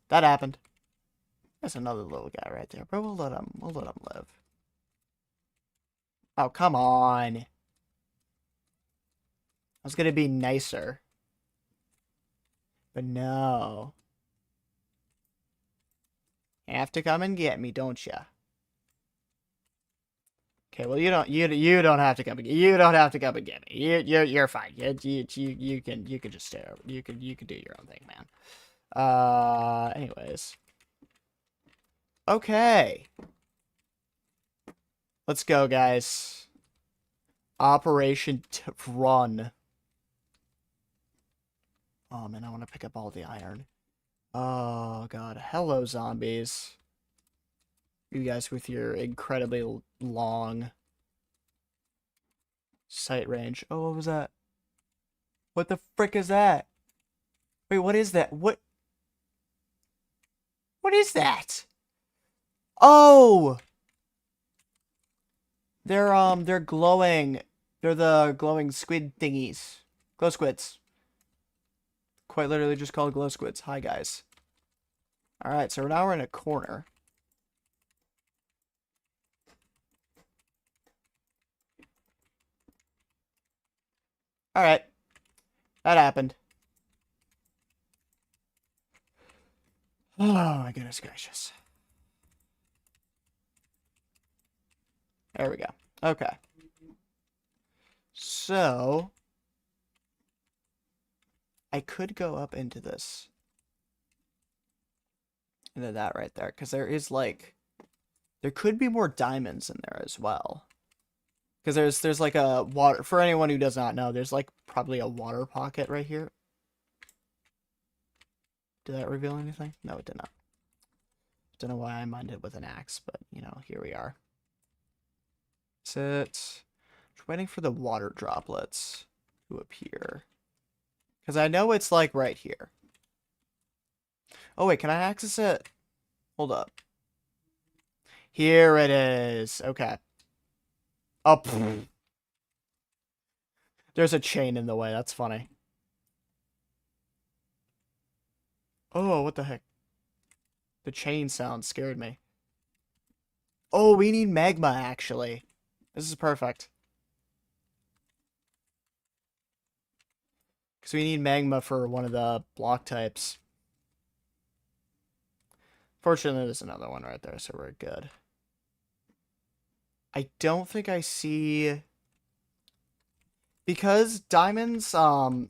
that happened. There's another little guy right there, but we'll let him live. Oh, come on. I was gonna be nicer. But no. You have to come and get me, don't ya? Okay, well you don't have to come and you don't have to come and get me. You're fine. You can just stay over. You can do your own thing, man. Anyways. Okay. Let's go, guys. Operation Run. Oh man, I want to pick up all the iron. Oh god. Hello, zombies. You guys with your incredibly long sight range. Oh, what was that? What the frick is that? Wait, what is that? What is that? Oh! They're glowing. They're the glowing squid thingies. Glow squids. Quite literally just called glow squids. Hi, guys. Alright, so now we're in a corner. Alright. That happened. Oh, my goodness gracious. There we go. Okay. So, I could go up into this. Into that right there. Because there is, like... There could be more diamonds in there as well. Because there's like a water... For anyone who does not know, there's, like, probably a water pocket right here. Did that reveal anything? No, it did not. Don't know why I mined it with an axe, but, you know, here we are. Sit. Just waiting for the water droplets to appear. Because I know it's, like, right here. Oh, wait, can I access it? Hold up. Here it is. Okay. Oh, there's a chain in the way. That's funny. Oh, what the heck? The chain sound scared me. Oh, we need magma, actually. This is perfect. Because we need magma for one of the block types. Fortunately, there's another one right there, so we're good. I don't think I see... Because diamonds, are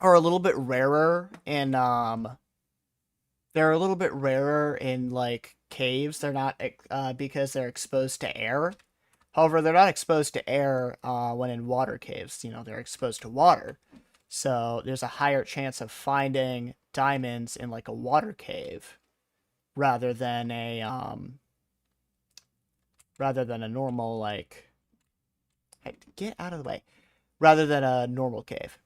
a little bit rarer in, they're a little bit rarer in, like, caves. They're not, because they're exposed to air. However, they're not exposed to air, when in water caves. You know, they're exposed to water. So, there's a higher chance of finding diamonds in, like, a water cave. Rather than a normal, like... Hey, get out of the way. Rather than a normal cave.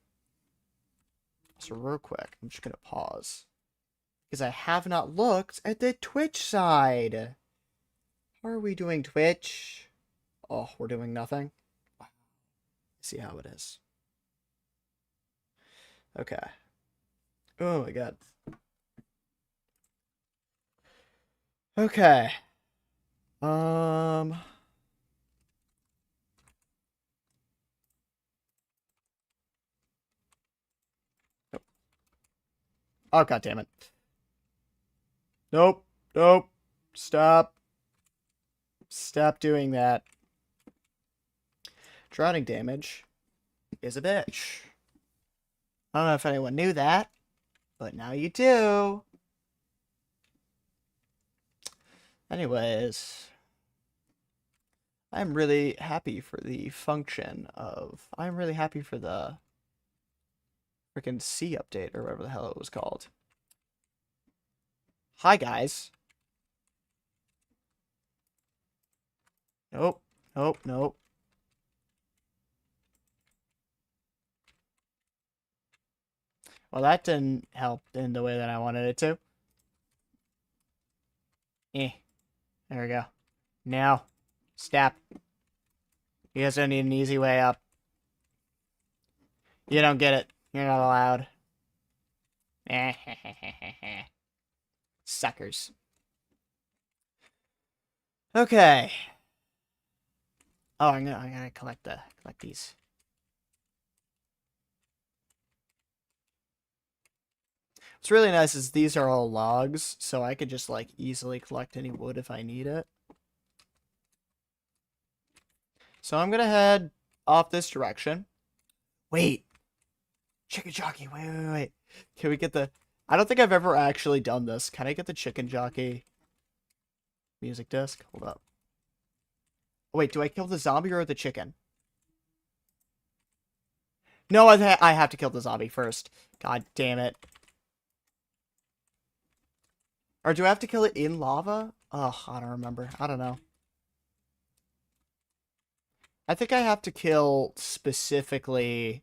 So real quick, I'm just going to pause. Because I have not looked at the Twitch side. How are we doing, Twitch? Oh, we're doing nothing? Wow. See how it is. Okay. Oh my god. Okay. Oh, god damn it. Nope. Nope. Stop. Stop doing that. Drowning damage is a bitch. I don't know if anyone knew that, but now you do. Anyways, I'm really happy for the function of... I'm really happy for the freaking C update, or whatever the hell it was called. Hi, guys. Nope. Nope. Nope. Well, that didn't help in the way that I wanted it to. Eh. There we go. Now, stop. You guys don't need an easy way up. You don't get it. You're not allowed. Suckers. Okay. Oh, I'm gonna collect these. What's really nice is these are all logs, so I could just, like, easily collect any wood if I need it. So I'm gonna head off this direction. Wait. Chicken jockey. Wait. Can we get the... I don't think I've ever actually done this. Can I get the chicken jockey music disc? Hold up. Oh, wait, do I kill the zombie or the chicken? No, I have to kill the zombie first. God damn it. Or do I have to kill it in lava? Oh, I don't remember. I don't know. I think I have to kill specifically,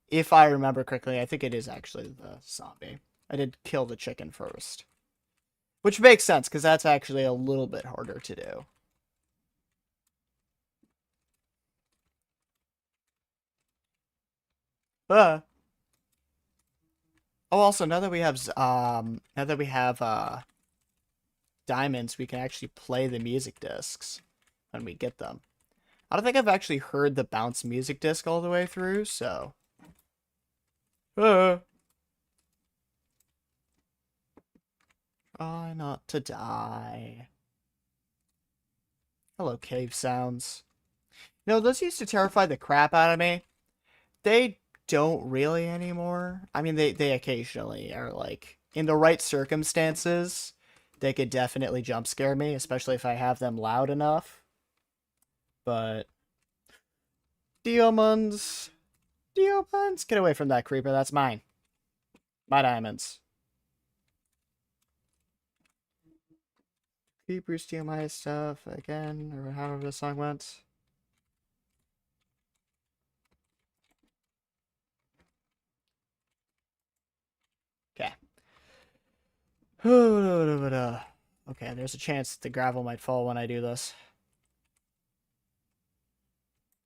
if I remember correctly, I think it is actually the zombie. I did kill the chicken first. Which makes sense, because that's actually a little bit harder to do. Uh. Oh, also, now that we have, diamonds, we can actually play the music discs when we get them. I don't think I've actually heard the bounce music disc all the way through, so. Try not to die. Hello, cave sounds. No, those used to terrify the crap out of me. They don't really anymore. I mean, they occasionally are like, in the right circumstances, they could definitely jump scare me, especially if I have them loud enough. But diamonds, diamonds, get away from that creeper. That's mine. My diamonds. Creepers steal my stuff again, or however the song went. Okay. Okay, there's a chance the gravel might fall when I do this.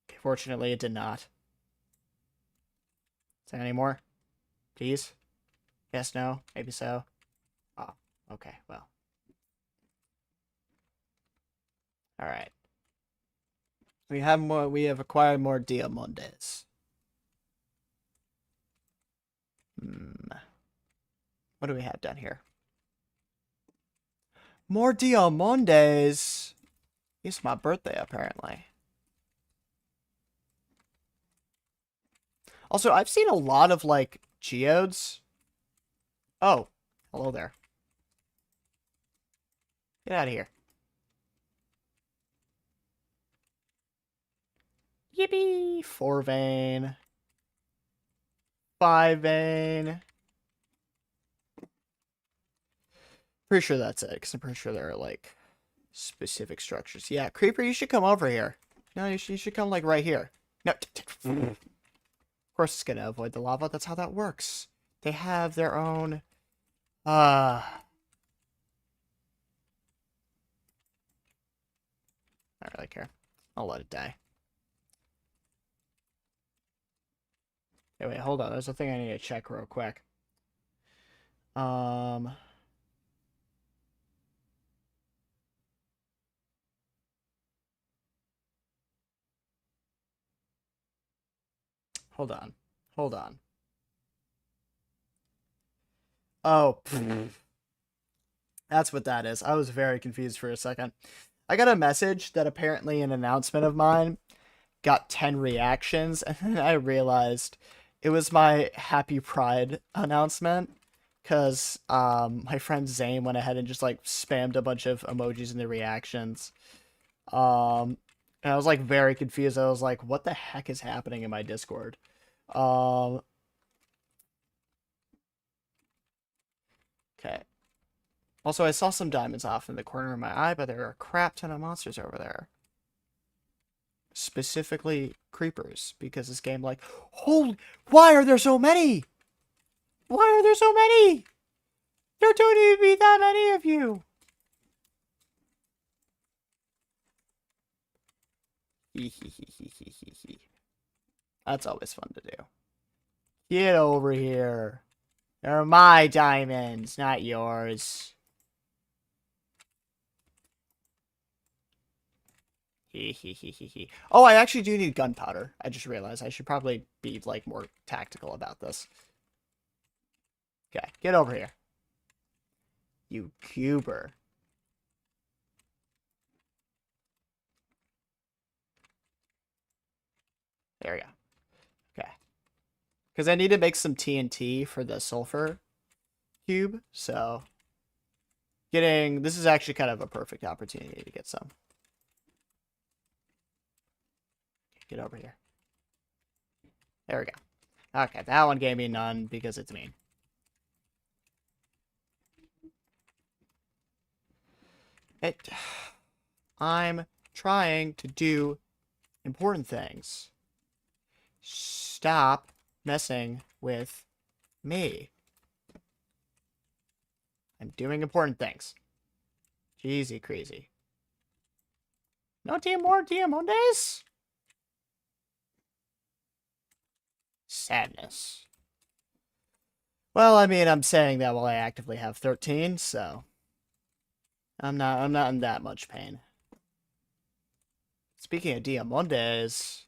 Okay, fortunately, it did not. Is there any more? Please? Yes, no? Maybe so? Oh, okay, well. Alright. We have acquired more diamondes. What do we have down here? More diamondes! It's my birthday, apparently. Also, I've seen a lot of, like, geodes. Oh, hello there. Get out of here. Yippee! 4 vein. 5 vein. Pretty sure that's it, because I'm pretty sure there are, like, specific structures. Yeah, Creeper, you should come over here. No, you should come, like, right here. No. Of course it's gonna avoid the lava. That's how that works. They have their own... I don't really care. I'll let it die. Hey, wait, hold on. There's a thing I need to check real quick. Hold on. Hold on. Oh, that's what that is. I was very confused for a second. I got a message that apparently an announcement of mine got 10 reactions, and then I realized it was my Happy Pride announcement, because my friend Zane went ahead and just, like, spammed a bunch of emojis in the reactions. And I was, like, very confused. I was like, what the heck is happening in my Discord? Okay. Also, I saw some diamonds off in the corner of my eye, but there are a crap ton of monsters over there. Specifically creepers, because this game, like, holy, why are there so many? Why are there so many? There don't even be that many of you. That's always fun to do. Get over here. They're my diamonds, not yours. Oh, I actually do need gunpowder. I just realized I should probably be, like, more tactical about this. Okay, get over here. You cuber. There we go. Okay. Because I need to make some TNT for the sulfur cube, so this is actually kind of a perfect opportunity to get some. Get over here. There we go. Okay, that one gave me none because it's mean. I'm trying to do important things. Stop messing with me. I'm doing important things. Jeezy crazy. No more Diamondes? Sadness. Well, I mean, I'm saying that while I actively have 13, so I'm not in that much pain. Speaking of Diamondes,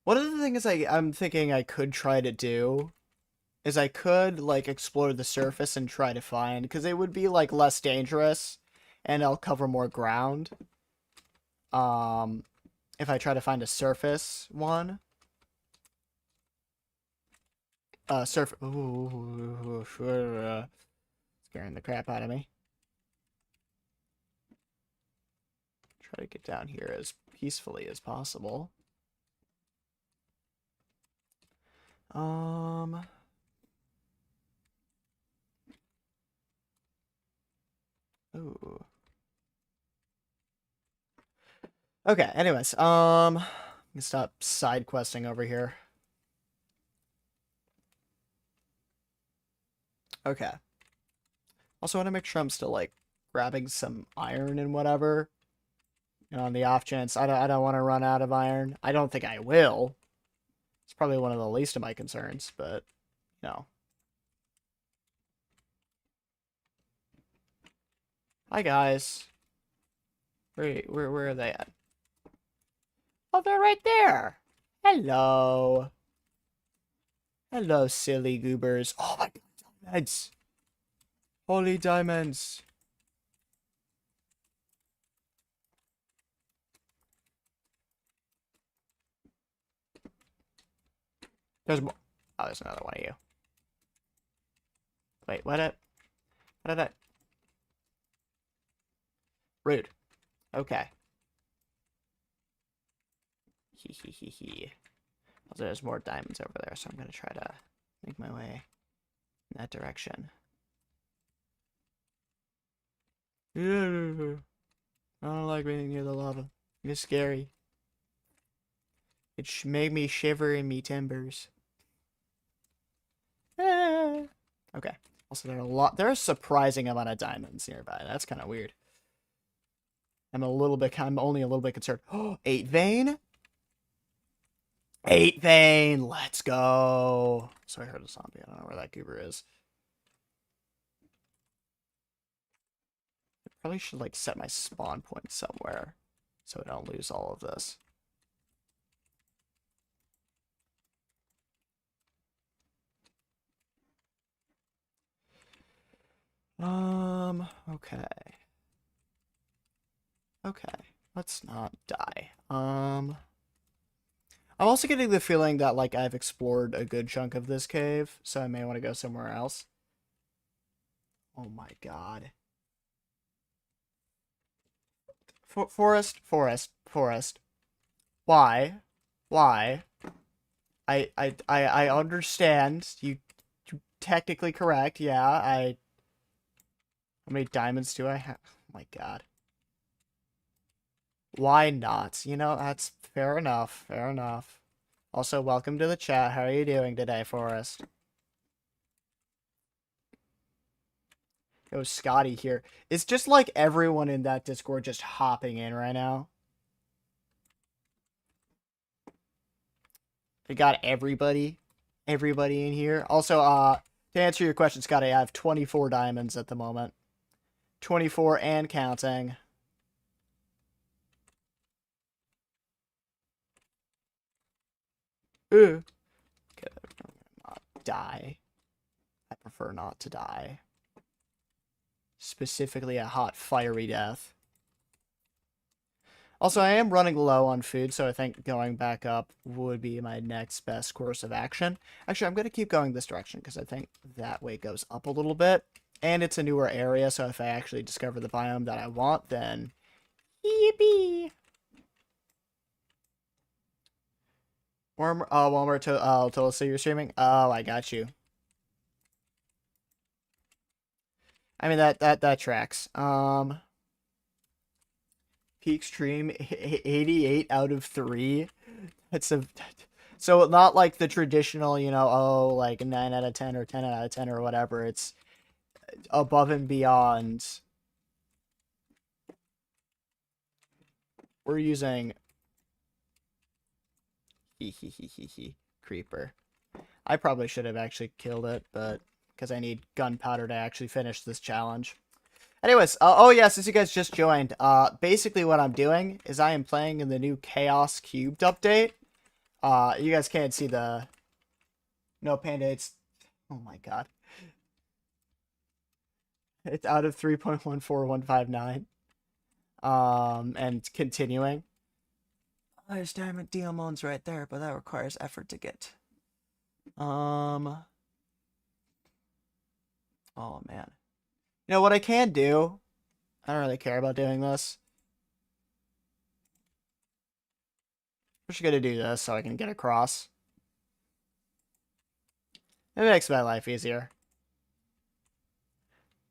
one of the things I'm thinking I could try to do is I could, like, explore the surface and try to find, because it would be, like, less dangerous, and I'll cover more ground. If I try to find a surface one. Ooh, scaring the crap out of me. Try to get down here as peacefully as possible. Ooh. Okay, anyways, I'm gonna stop side questing over here. Okay. Also want to make sure I'm still, like, grabbing some iron and whatever. You know, on the off chance I don't want to run out of iron. I don't think I will. It's probably one of the least of my concerns, but you know. Hi guys. Where are they at? Oh, they're right there. Hello. Hello, silly goobers. Oh my god, diamonds. Holy diamonds. There's more. Oh, there's another one of you. Wait, what did I? Rude. Okay. Hee. Also, there's more diamonds over there, so I'm gonna try to make my way in that direction. I don't like being near the lava. It's scary. It made me shiver in me timbers. Okay. Also, there's a surprising amount of diamonds nearby. That's kind of weird. I'm only a little bit concerned. Oh, 8 vein? 8 vein! Let's go! So I heard a zombie. I don't know where that goober is. I probably should, like, set my spawn point somewhere so I don't lose all of this. Okay. Okay. Let's not die. I'm also getting the feeling that, like, I've explored a good chunk of this cave, so I may want to go somewhere else. Oh my god. Forest. Why? Why? I understand. You're technically correct. Yeah, how many diamonds do I have? Oh my god. Why not? You know, that's fair enough. Fair enough. Also, welcome to the chat. How are you doing today, Forrest? Yo, Scotty here. It's just like everyone in that Discord just hopping in right now. We got everybody in here. Also, to answer your question, Scotty, I have 24 diamonds at the moment. 24 and counting. Okay, not die. I prefer not to die. Specifically a hot, fiery death. Also, I am running low on food, so I think going back up would be my next best course of action. Actually, I'm going to keep going this direction, because I think that way goes up a little bit. And it's a newer area, so if I actually discover the biome that I want, then yippee! Walmart to so you're streaming? Oh, I got you. I mean that tracks. Peak stream 88 out of 3. That's a so not like the traditional, oh, like 9 out of 10 or 10 out of 10 or whatever. It's above and beyond. We're using creeper. I probably should have actually killed it, but because I need gunpowder to actually finish this challenge. Anyways, oh yeah, since you guys just joined, basically what I'm doing is I am playing in the new Chaos Cubed update. You guys can't see the no panda. It's oh my god, it's out of 3.14159. And continuing. Oh, there's diamond diamonds right there, but that requires effort to get. Oh man. You know what I can do? I don't really care about doing this. We're just gonna do this so I can get across. It makes my life easier.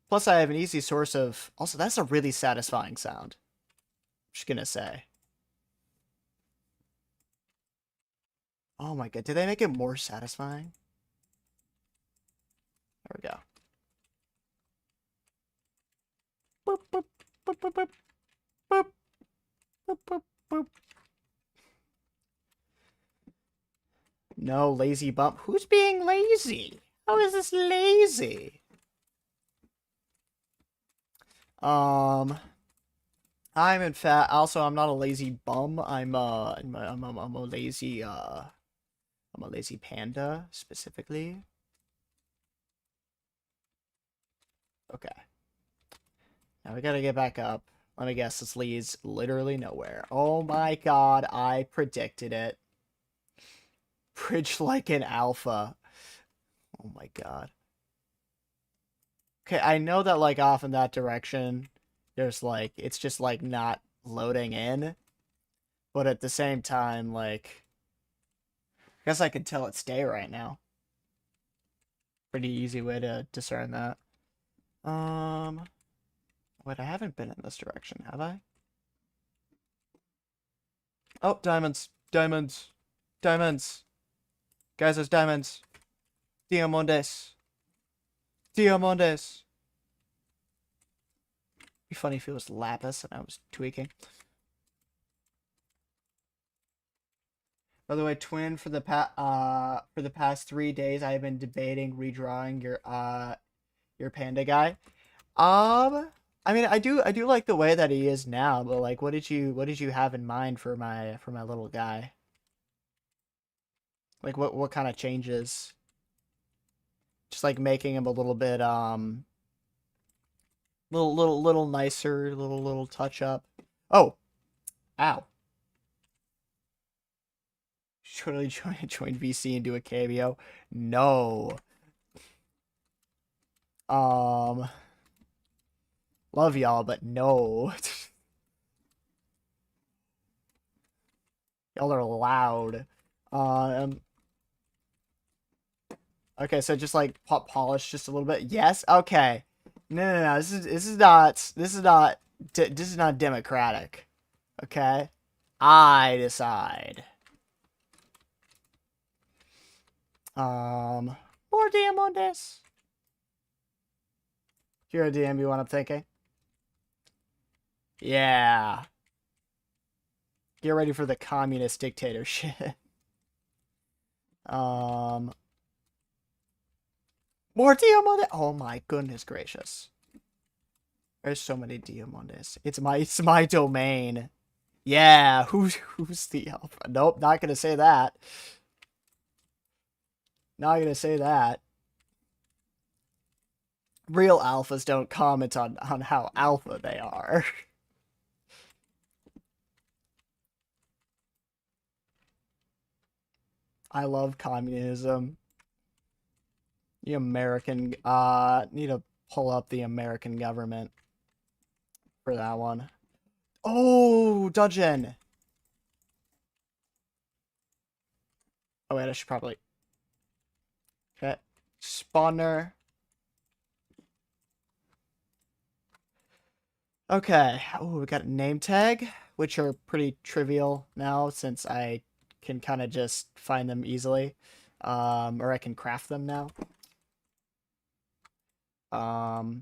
Plus, I have an easy source of... Also, that's a really satisfying sound. I'm just gonna say. Oh my god, did they make it more satisfying? There we go. Boop, boop, boop, boop, boop. Boop. Boop, boop, boop. No, lazy bump. Who's being lazy? How is this lazy? I'm in fact also I'm not a lazy bum. I'm a lazy I'm a lazy panda specifically. Okay. Now we gotta get back up. Let me guess, this leads literally nowhere. Oh my god, I predicted it. Bridge like an alpha. Oh my god. Okay, I know that like off in that direction, there's like, it's just like not loading in. But at the same time, like, I guess I could tell it stay right now. Pretty easy way to discern that. Wait, I haven't been in this direction, have I? Oh, diamonds. Diamonds. Diamonds. Guys, there's diamonds. Diamondes. Diamondes. It'd be funny if it was lapis and I was tweaking. By the way, twin, for the past 3 days, I have been debating redrawing your panda guy. I mean, I do like the way that he is now, but like, what did you have in mind for my little guy? Like, what kind of changes? Just like making him a little bit little nicer, little touch up. Oh, ow! Totally join VC and do a cameo. No. Love y'all, but no. Y'all are loud. Okay, so just like polish just a little bit. Yes. Okay. No. This is not democratic. Okay. I decide. More DM on this. Here, DM, you what I'm thinking? Yeah. Get ready for the communist dictatorship. More Diamondes. Oh my goodness gracious. There's so many Diamondes. It's my domain. Yeah, who's the alpha? Nope, not gonna say that. Not gonna say that. Real alphas don't comment on how alpha they are. I love communism. The American, need to pull up the American government for that one. Oh, dungeon. Oh wait, I should probably... Okay. Spawner. Okay. Oh, we got a name tag, which are pretty trivial now since I can kind of just find them easily. Or I can craft them now. Oh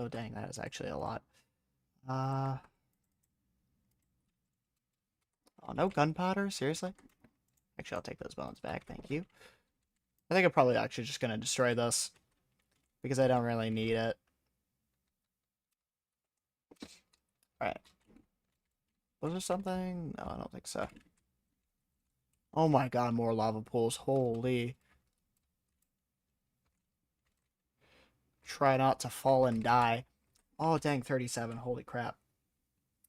dang, that is actually a lot. Oh, no gunpowder? Seriously? Actually, I'll take those bones back. Thank you. I think I'm probably actually just going to destroy this because I don't really need it. Alright. Was there something? No, I don't think so. Oh my god, more lava pools. Holy. Try not to fall and die. Oh, dang, 37. Holy crap.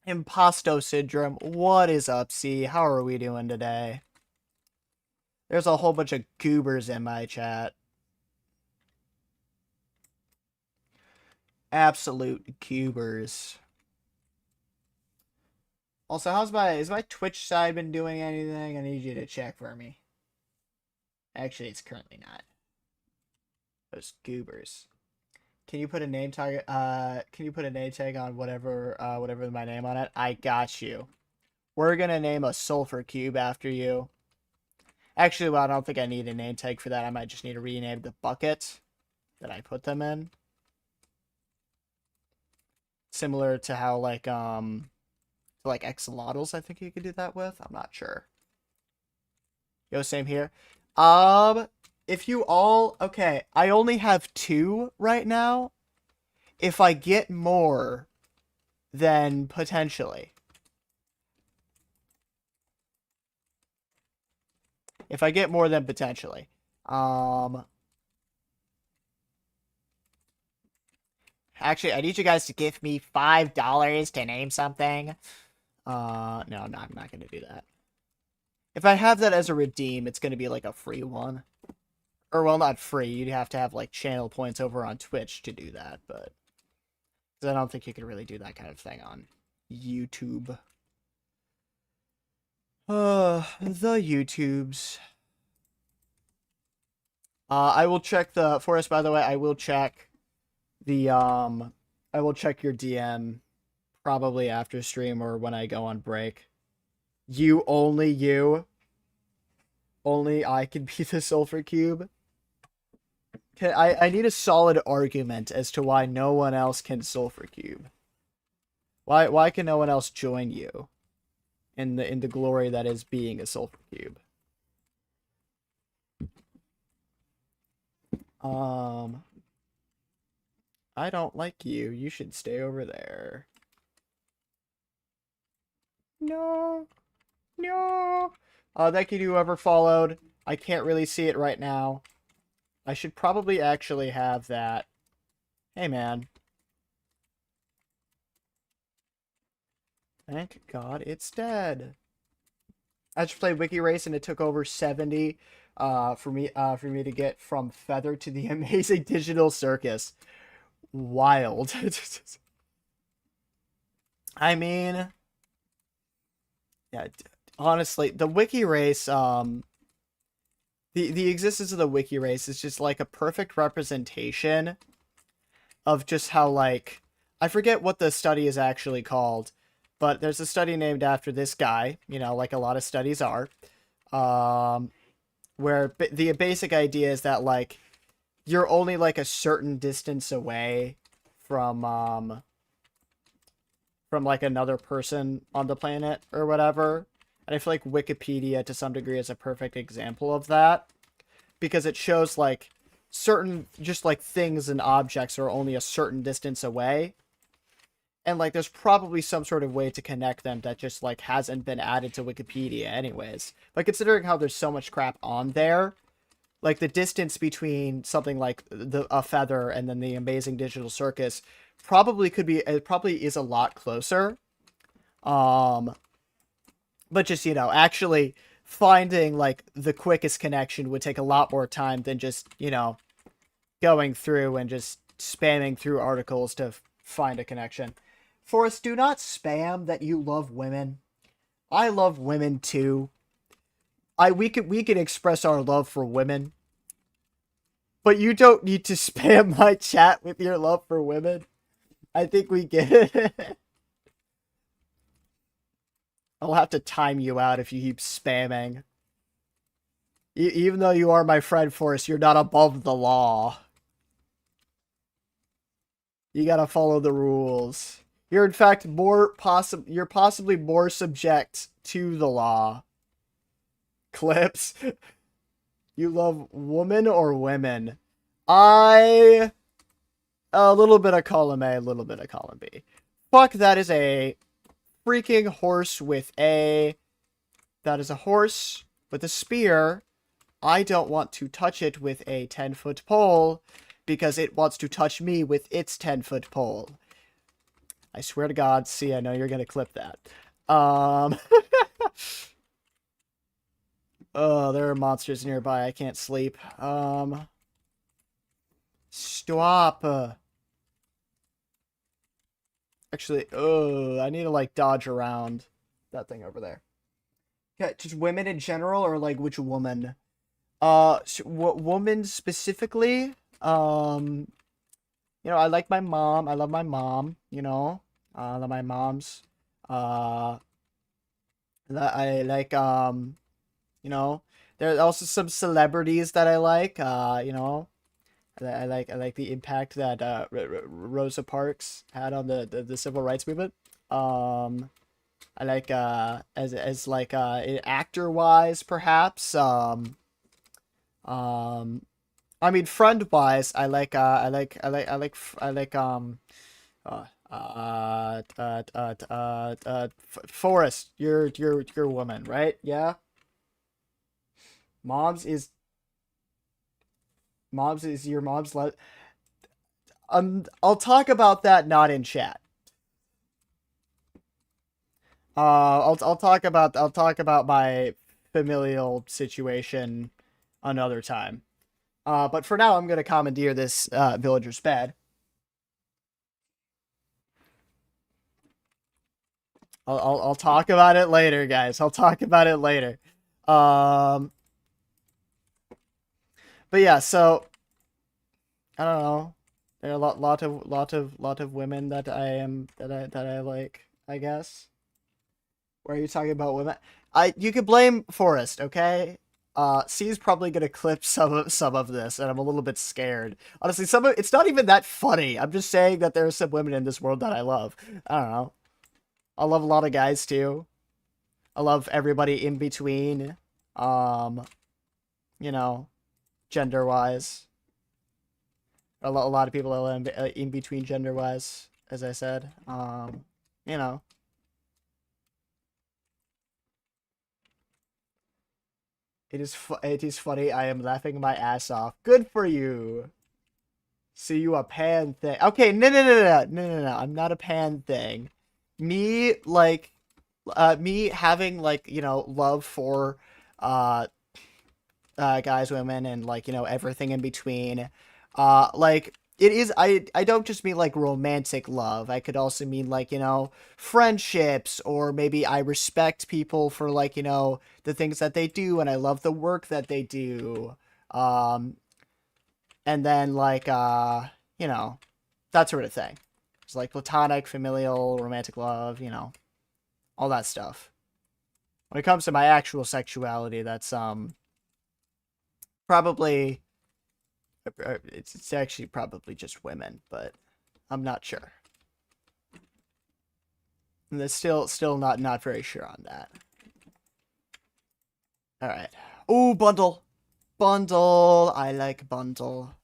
Imposto syndrome. What is up, C? How are we doing today? There's a whole bunch of goobers in my chat. Absolute goobers. Also, is my Twitch side been doing anything? I need you to check for me. Actually, it's currently not. Those goobers. Can you put a name tag? Can you put a name tag on whatever my name on it? I got you. We're gonna name a sulfur cube after you. Actually, well, I don't think I need a name tag for that. I might just need to rename the bucket that I put them in. Similar to how like axolotls, I think you could do that with. I'm not sure. Yo, same here. If you all... Okay, I only have 2 right now. If I get more, then potentially. If I get more, then potentially. Actually, I need you guys to give me $5 to name something. No, I'm not going to do that. If I have that as a redeem, it's going to be like a free one. Or, well, not free. You'd have to have, like, channel points over on Twitch to do that, but... Because I don't think you can really do that kind of thing on YouTube. The YouTubes. I will check the... Forrest, by the way, I will check the, I will check your DM probably after stream or when I go on break. Only I can be the sulfur cube. I need a solid argument as to why no one else can sulfur cube. Why can no one else join you in the glory that is being a sulfur cube? I don't like you. You should stay over there. No. No. Thank you to whoever followed. I can't really see it right now. I should probably actually have that. Hey, man. Thank God it's dead. I just played Wiki Race and it took over 70 for me to get from Feather to the Amazing Digital Circus. Wild. I mean, yeah, honestly, the Wiki Race, the existence of the Wiki Race is just like a perfect representation of just how, like, I forget what the study is actually called, but there's a study named after this guy, you know, like a lot of studies are, where the basic idea is that, like, you're only, like, a certain distance away from like, another person on the planet or whatever. And I feel like Wikipedia, to some degree, is a perfect example of that. Because it shows, like, certain, just, like, things and objects are only a certain distance away. And, like, there's probably some sort of way to connect them that just, like, hasn't been added to Wikipedia anyways. But considering how there's so much crap on there, like, the distance between something like a Feather and then the Amazing Digital Circus probably is a lot closer. But just, you know, actually finding, like, the quickest connection would take a lot more time than just, you know, going through and just spamming through articles to find a connection. Forrest, do not spam that you love women. I love women too. we could express our love for women, but you don't need to spam my chat with your love for women. I think we get it. I'll have to time you out if you keep spamming. Even though you are my friend, Forrest, you're not above the law. You gotta follow the rules. You're in fact you're possibly more subject to the law. Clips. You love woman or women? A little bit of column A, a little bit of column B. Fuck, that is a freaking horse with a... That is a horse with a spear. I don't want to touch it with a 10-foot pole because it wants to touch me with its 10-foot pole. I swear to God, see, I know you're going to clip that. Oh, there are monsters nearby. I can't sleep. Stop. Actually, I need to, like, dodge around that thing over there. Okay, just women in general, or, like, which woman? What woman specifically? You know, I like my mom. I love my mom, you know? I love my moms. Uh, I like, you know, there are also some celebrities that I like, you know? I like the impact that Rosa Parks had on the civil rights movement. I like as like actor wise perhaps. I mean friend wise, uh, Forrest. You're woman, right? Yeah. Mom's is mom's is your mom's le I'll talk about that not in chat. I'll talk about my familial situation another time. But for now, I'm gonna commandeer this villager's bed. I'll talk about it later, guys. I'll talk about it later. Um, but yeah, so I don't know. There are a lot of women that I like, I guess. Where are you talking about women? You could blame Forrest, okay? C's probably gonna clip some of this, and I'm a little bit scared. Honestly, it's not even that funny. I'm just saying that there are some women in this world that I love. I don't know. I love a lot of guys too. I love everybody in between. Um, you know, gender wise, a lot of people are in between gender wise, as I said. You know. It is funny. I am laughing my ass off. Good for you. See you a pan thing. Okay, no. I'm not a pan thing. Me like, me having like love for uh guys, women, and like everything in between. Like it is. I don't just mean like romantic love. I could also mean like friendships, or maybe I respect people for like the things that they do, and I love the work that they do. Um, and then like that sort of thing. It's like platonic, familial, romantic love. All that stuff. When it comes to my actual sexuality, that's probably it's actually probably just women, but I'm not sure. And it's still not very sure on that. All right. Ooh, bundle. Bundle. I like bundle.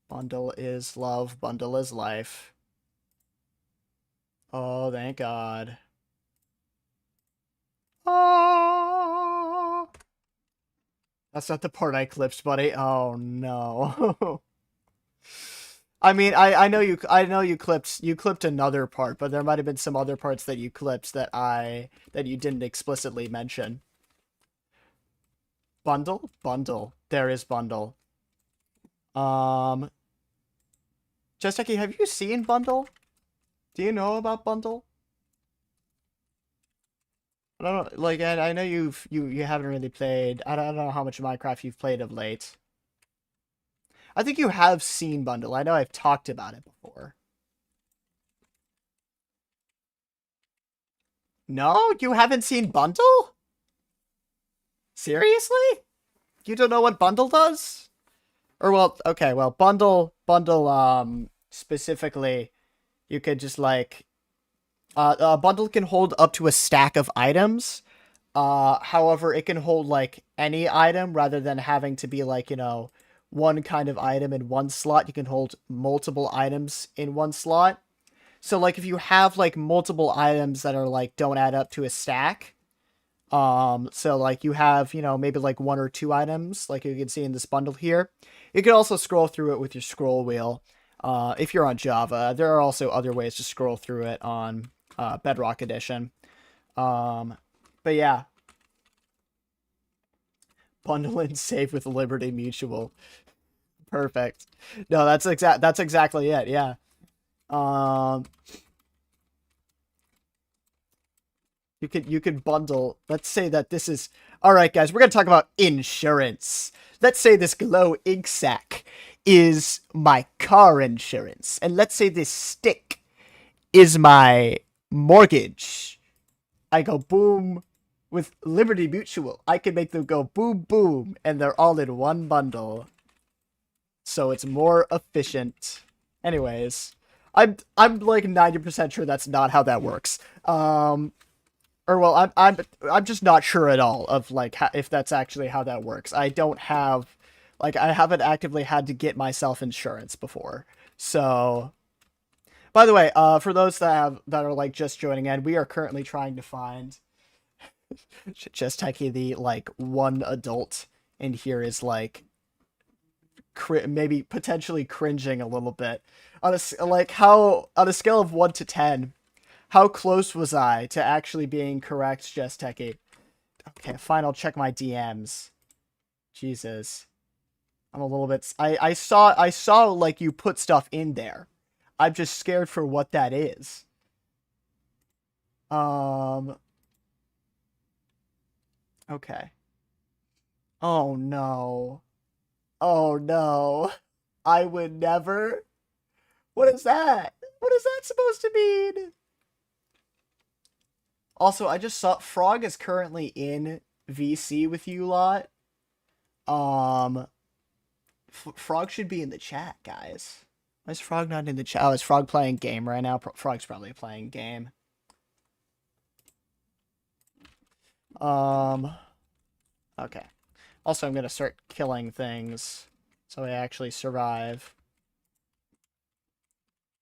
Bundle is love. Bundle is life. Oh, thank God. Oh. That's not the part I clipped, buddy. Oh no. I mean, I know you clipped another part, but there might have been some other parts that you clipped that you didn't explicitly mention. Bundle? Bundle. There is bundle. Justeki, have you seen Bundle? Do you know about Bundle? I don't know, like, I know you haven't really played. I don't know how much Minecraft you've played of late. I think you have seen Bundle. I know I've talked about it before. No, you haven't seen Bundle? Seriously? You don't know what Bundle does? Or well, okay, well, Bundle specifically, you could just like a bundle can hold up to a stack of items. However, it can hold like any item rather than having to be like, one kind of item in one slot. You can hold multiple items in one slot. So like if you have like multiple items that are like don't add up to a stack, so like you have, maybe like one or two items, like you can see in this bundle here. You can also scroll through it with your scroll wheel. If you're on Java, there are also other ways to scroll through it on Bedrock Edition. But yeah, bundle and save with Liberty Mutual. Perfect. No, that's exactly it. Yeah. Um, you could bundle. Let's say that this is all right, guys. We're gonna talk about insurance. Let's say this glow ink sack is my car insurance, and let's say this stick is my mortgage. I go boom with Liberty Mutual. I can make them go boom boom, and they're all in one bundle, so it's more efficient. Anyways, I'm like 90% sure that's not how that works. Or well, I'm just not sure at all of like if that's actually how that works. I don't have, like, I haven't actively had to get myself insurance before. So, by the way, for those that are like just joining in, we are currently trying to find just techie the like one adult in here is like maybe potentially cringing a little bit on a like how on a scale of 1 to 10. How close was I to actually being correct, Just Techie? Okay, fine, I'll check my DMs. Jesus. I'm a little bit... I saw, like, you put stuff in there. I'm just scared for what that is. Okay. Oh, no. Oh, no. I would never... What is that? What is that supposed to mean? Also, I just saw Frog is currently in VC with you lot. Frog should be in the chat, guys. Why is Frog not in the chat? Oh, is Frog playing game right now? Frog's probably playing game. Okay. Also, I'm gonna start killing things so I actually survive.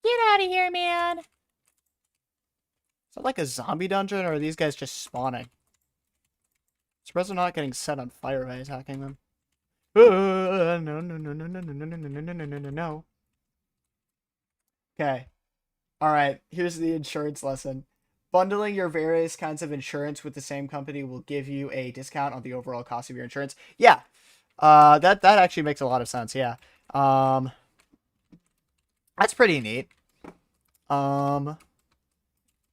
Get out of here, man! Is that like a zombie dungeon, or are these guys just spawning? Surprised they're not getting set on fire by attacking them. No, no, no, no, no, no, no, no, no, no, no, no, no, no. Okay. Alright, here's the insurance lesson. Bundling your various kinds of insurance with the same company will give you a discount on the overall cost of your insurance. Yeah. That actually makes a lot of sense, yeah. That's pretty neat.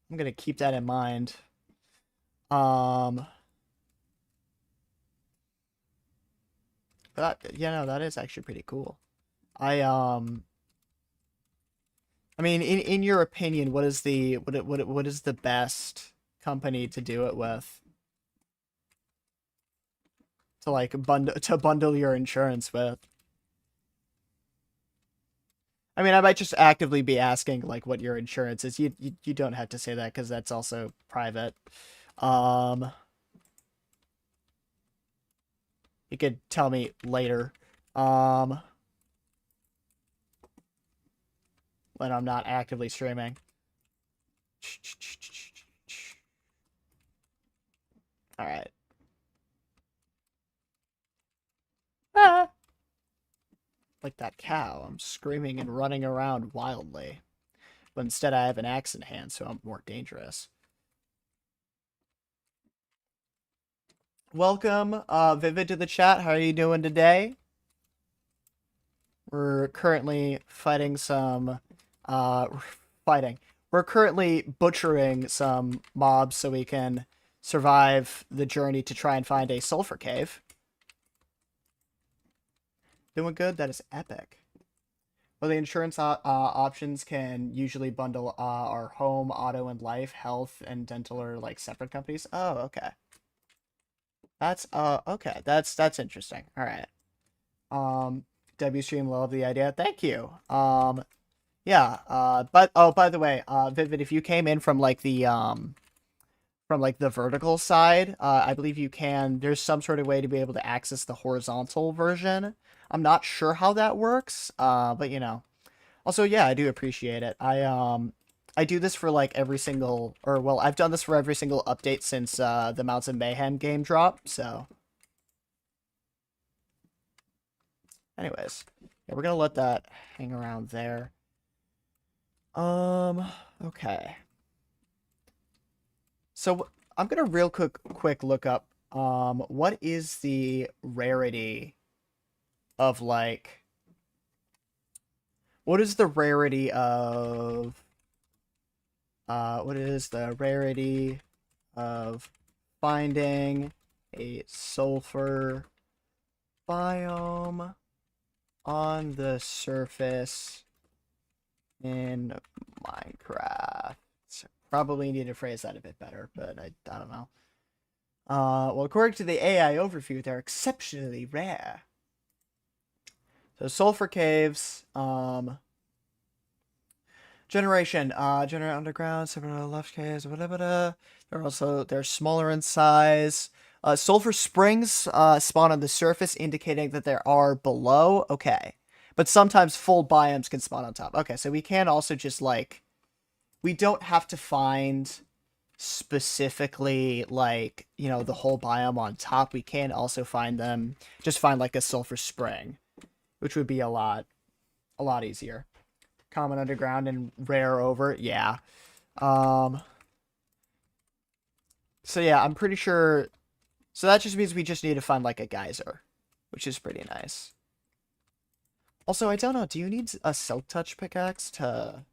I'm gonna keep that in mind. That, no, that is actually pretty cool. I mean, in your opinion, what is the what is the best company to do it with? To like bundle your insurance with? I mean, I might just actively be asking like what your insurance is. You don't have to say that because that's also private. You could tell me later. When I'm not actively streaming. All right. Ah. Like that cow, I'm screaming and running around wildly. But instead I have an axe in hand, so I'm more dangerous. Welcome, Vivid, to the chat. How are you doing today? We're currently fighting some, We're currently butchering some mobs so we can survive the journey to try and find a sulfur cave. Doing good. That is epic. Well, the insurance options can usually bundle our home, auto, and life, health, and dental are like separate companies. Oh, okay. That's okay. That's interesting. All right. Um, W stream love the idea. Thank you. Yeah. But oh, by the way, Vivid, if you came in from like the vertical side, I believe you can. There's some sort of way to be able to access the horizontal version. I'm not sure how that works. But you know. Also, yeah, I do appreciate it. I do this for like every single, or well, I've done this for every single update since the Mounts of Mayhem game dropped. So, anyways, yeah, we're gonna let that hang around there. Okay. So I'm gonna real quick look up what is the rarity of like what is the rarity of what is the rarity of finding a sulfur biome on the surface in Minecraft? Probably need to phrase that a bit better, but I don't know. Well, according to the AI overview, they're exceptionally rare. So sulfur caves, generation, generate underground, separate left caves, whatever. They're smaller in size. Sulfur springs spawn on the surface, indicating that there are below. Okay, but sometimes full biomes can spawn on top. Okay, so we can also just like, we don't have to find specifically like, you know, the whole biome on top. We can also find them, just find like a sulfur spring, which would be a lot easier. Common underground and rare over, yeah. So yeah, I'm pretty sure. So that just means we just need to find like a geyser, which is pretty nice. Also, I don't know. Do you need a silk touch pickaxe to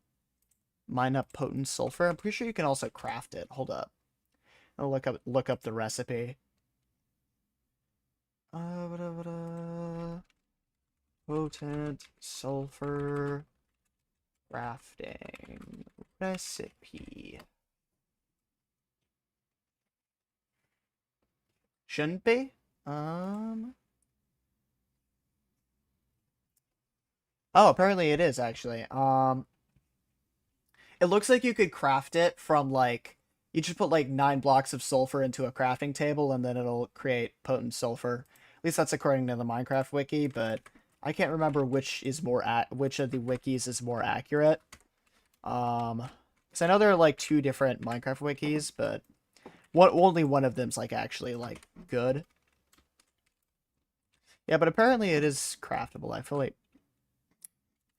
mine up potent sulfur? I'm pretty sure you can also craft it. Hold up. I'll look up the recipe. Potent sulfur crafting recipe. Shouldn't be. Oh, apparently it is actually. It looks like you could craft it from like, you just put like 9 blocks of sulfur into a crafting table and then it'll create potent sulfur. At least that's according to the Minecraft wiki, but I can't remember which of the wikis is more accurate. Because I know there are like 2 different Minecraft wikis, but only one of them's like actually like good. Yeah, but apparently it is craftable. I feel like,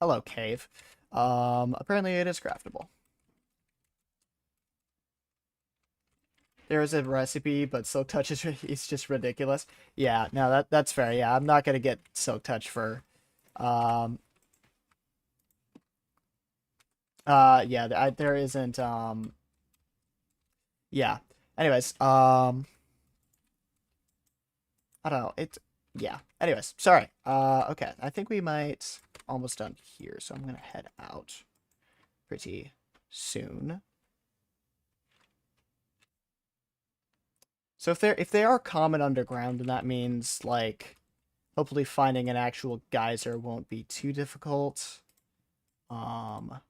hello cave. Apparently it is craftable. There is a recipe, but Silk Touch is just ridiculous. Yeah, no, that's fair. Yeah, I'm not gonna get Silk Touch for, yeah, there isn't, yeah. Anyways, I don't know. Yeah. Anyways, sorry. Okay, I think we might almost done here, so I'm gonna head out pretty soon. So if they are common underground, then that means like hopefully finding an actual geyser won't be too difficult. So I'm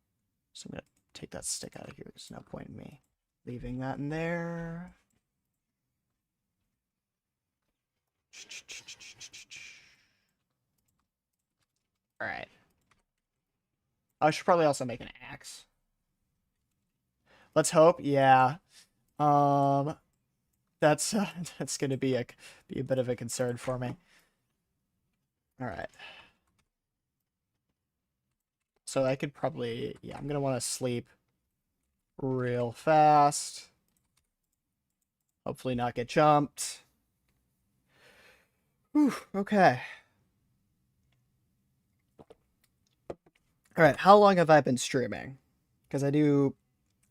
gonna take that stick out of here. There's no point in me leaving that in there. All right. I should probably also make an axe. Let's hope. Yeah. Um, that's that's gonna be a bit of a concern for me. All right. So I could probably, yeah, I'm gonna want to sleep real fast. Hopefully not get jumped. Whew, okay. All right, how long have I been streaming? Because I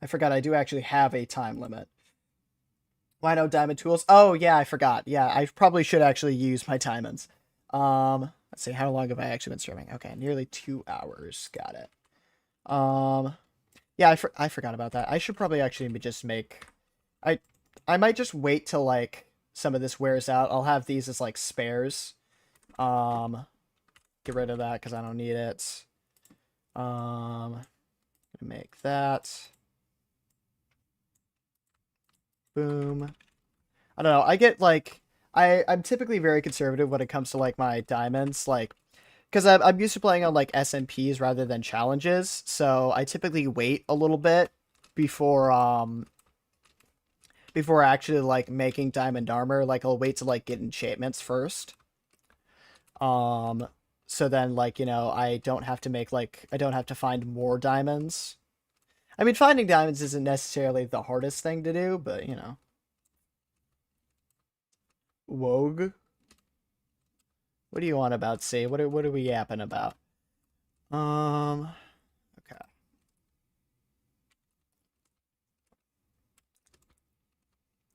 forgot I do actually have a time limit. Why no diamond tools? Oh yeah, I forgot. Yeah, I probably should actually use my diamonds. Let's see, how long have I actually been streaming? Okay, nearly 2 hours. Got it. Yeah, I forgot about that. I should probably actually just make. I I might just wait till like some of this wears out. I'll have these as like spares. Um, get rid of that because I don't need it. Make that. Boom. I don't know. I get like I'm typically very conservative when it comes to like my diamonds, like because I'm used to playing on like SMPs rather than challenges, so I typically wait a little bit before before actually like making diamond armor. Like I'll wait to like get enchantments first. Um, so then like I don't have to make like I don't have to find more diamonds. I mean, finding diamonds isn't necessarily the hardest thing to do, but Wogue. What do you want about C? What are we yapping about? Okay.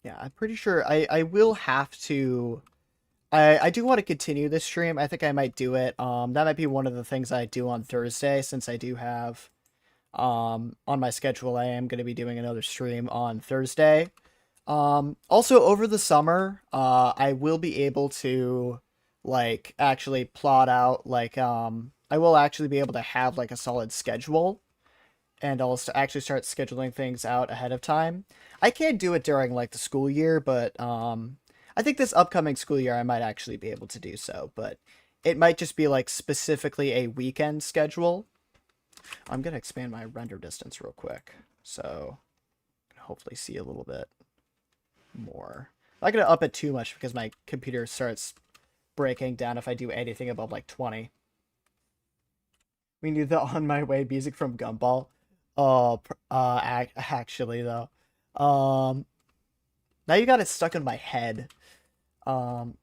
Yeah, I'm pretty sure I will have to. I do want to continue this stream. I think I might do it. That might be one of the things I do on Thursday, since I do have on my schedule. I am going to be doing another stream on Thursday. Also over the summer, I will be able to like actually plot out like I will actually be able to have like a solid schedule, and I'll actually start scheduling things out ahead of time. I can't do it during like the school year, but I think this upcoming school year I might actually be able to do so, but it might just be like specifically a weekend schedule. I'm gonna expand my render distance real quick, so hopefully see a little bit more. I'm not gonna up it too much because my computer starts breaking down if I do anything above like 20. We need the On My Way music from Gumball. Oh, actually though, um, now you got it stuck in my head. Um,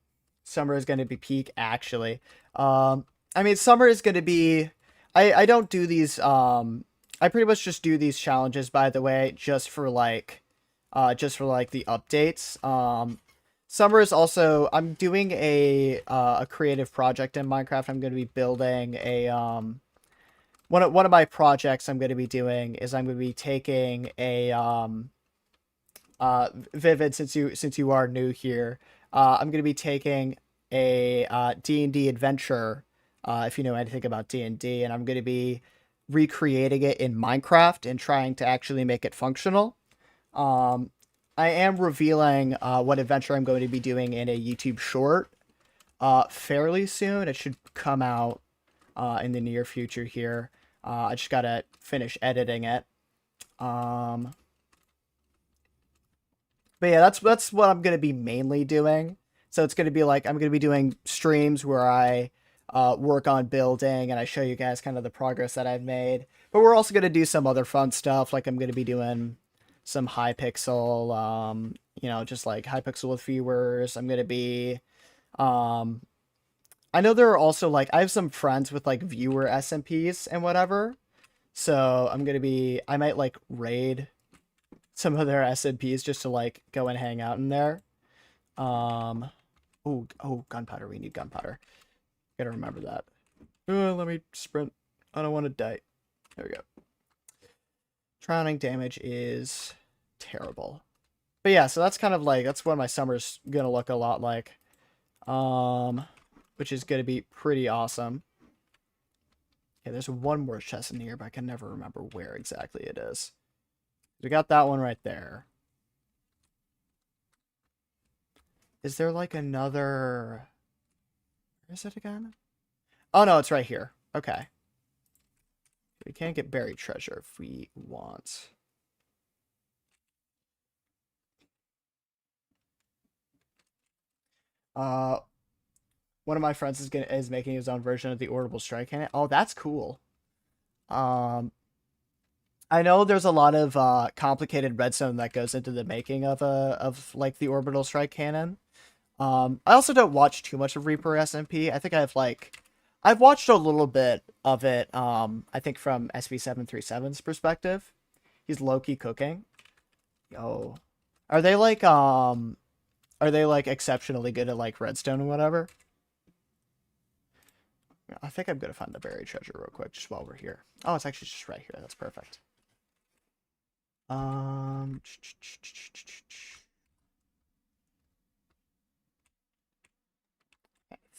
Summer is gonna be peak. Actually, I mean, summer is gonna be. I don't do these. I pretty much just do these challenges. By the way, just for like the updates. Summer is also. I'm doing a creative project in Minecraft. I'm gonna be building a one of my projects I'm going to be doing is I'm going to be taking a Vivid, since you are new here, I'm going to be taking a D&D adventure, if you know anything about D&D, and I'm going to be recreating it in Minecraft and trying to actually make it functional. um I am revealing what adventure I'm going to be doing in a YouTube short fairly soon. It should come out in the near future here. I just gotta finish editing it. Um, but yeah, that's what I'm gonna be mainly doing. So it's gonna be like I'm gonna be doing streams where I work on building and I show you guys kind of the progress that I've made. But we're also gonna do some other fun stuff. Like I'm gonna be doing some Hypixel, just like Hypixel with viewers. I'm gonna be um I know there are also like I have some friends with like viewer SMPs and whatever. So I might like raid some of their SMPs just to like go and hang out in there. Um oh, gunpowder, we need gunpowder. Gotta remember that. Let me sprint. I don't want to die. There we go. Drowning damage is terrible. But yeah, so that's kind of like that's what my summer's gonna look a lot like. Which is gonna be pretty awesome. Okay, there's one more chest in here, but I can never remember where exactly it is. We got that one right there. Is there like another... Where is it again? Oh no, it's right here. Okay. We can't get buried treasure if we want. Uh, One of my friends is making his own version of the orbital strike cannon. Oh, that's cool. Um, I know there's a lot of complicated redstone that goes into the making of like the orbital strike cannon. I also don't watch too much of Reaper SMP. I think I've watched a little bit of it. I think from SV737's perspective, he's low key cooking. Yo, are they like exceptionally good at like redstone or whatever? I think I'm gonna find the buried treasure real quick just while we're here. Oh, it's actually just right here. That's perfect. I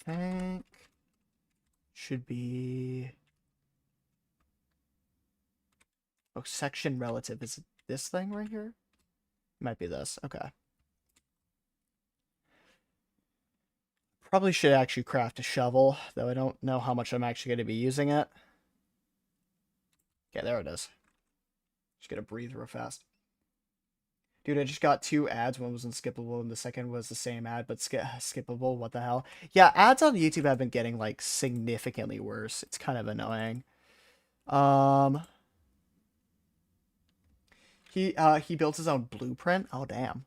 think should be section relative. Is it this thing right here? Might be this. Okay. Probably should actually craft a shovel, though I don't know how much I'm actually going to be using it. Okay, there it is. Just gonna breathe real fast. Dude, I just got 2 ads. One was unskippable and the second was the same ad, but skippable. What the hell? Yeah, ads on YouTube have been getting, like, significantly worse. It's kind of annoying. He built his own blueprint. Oh, damn.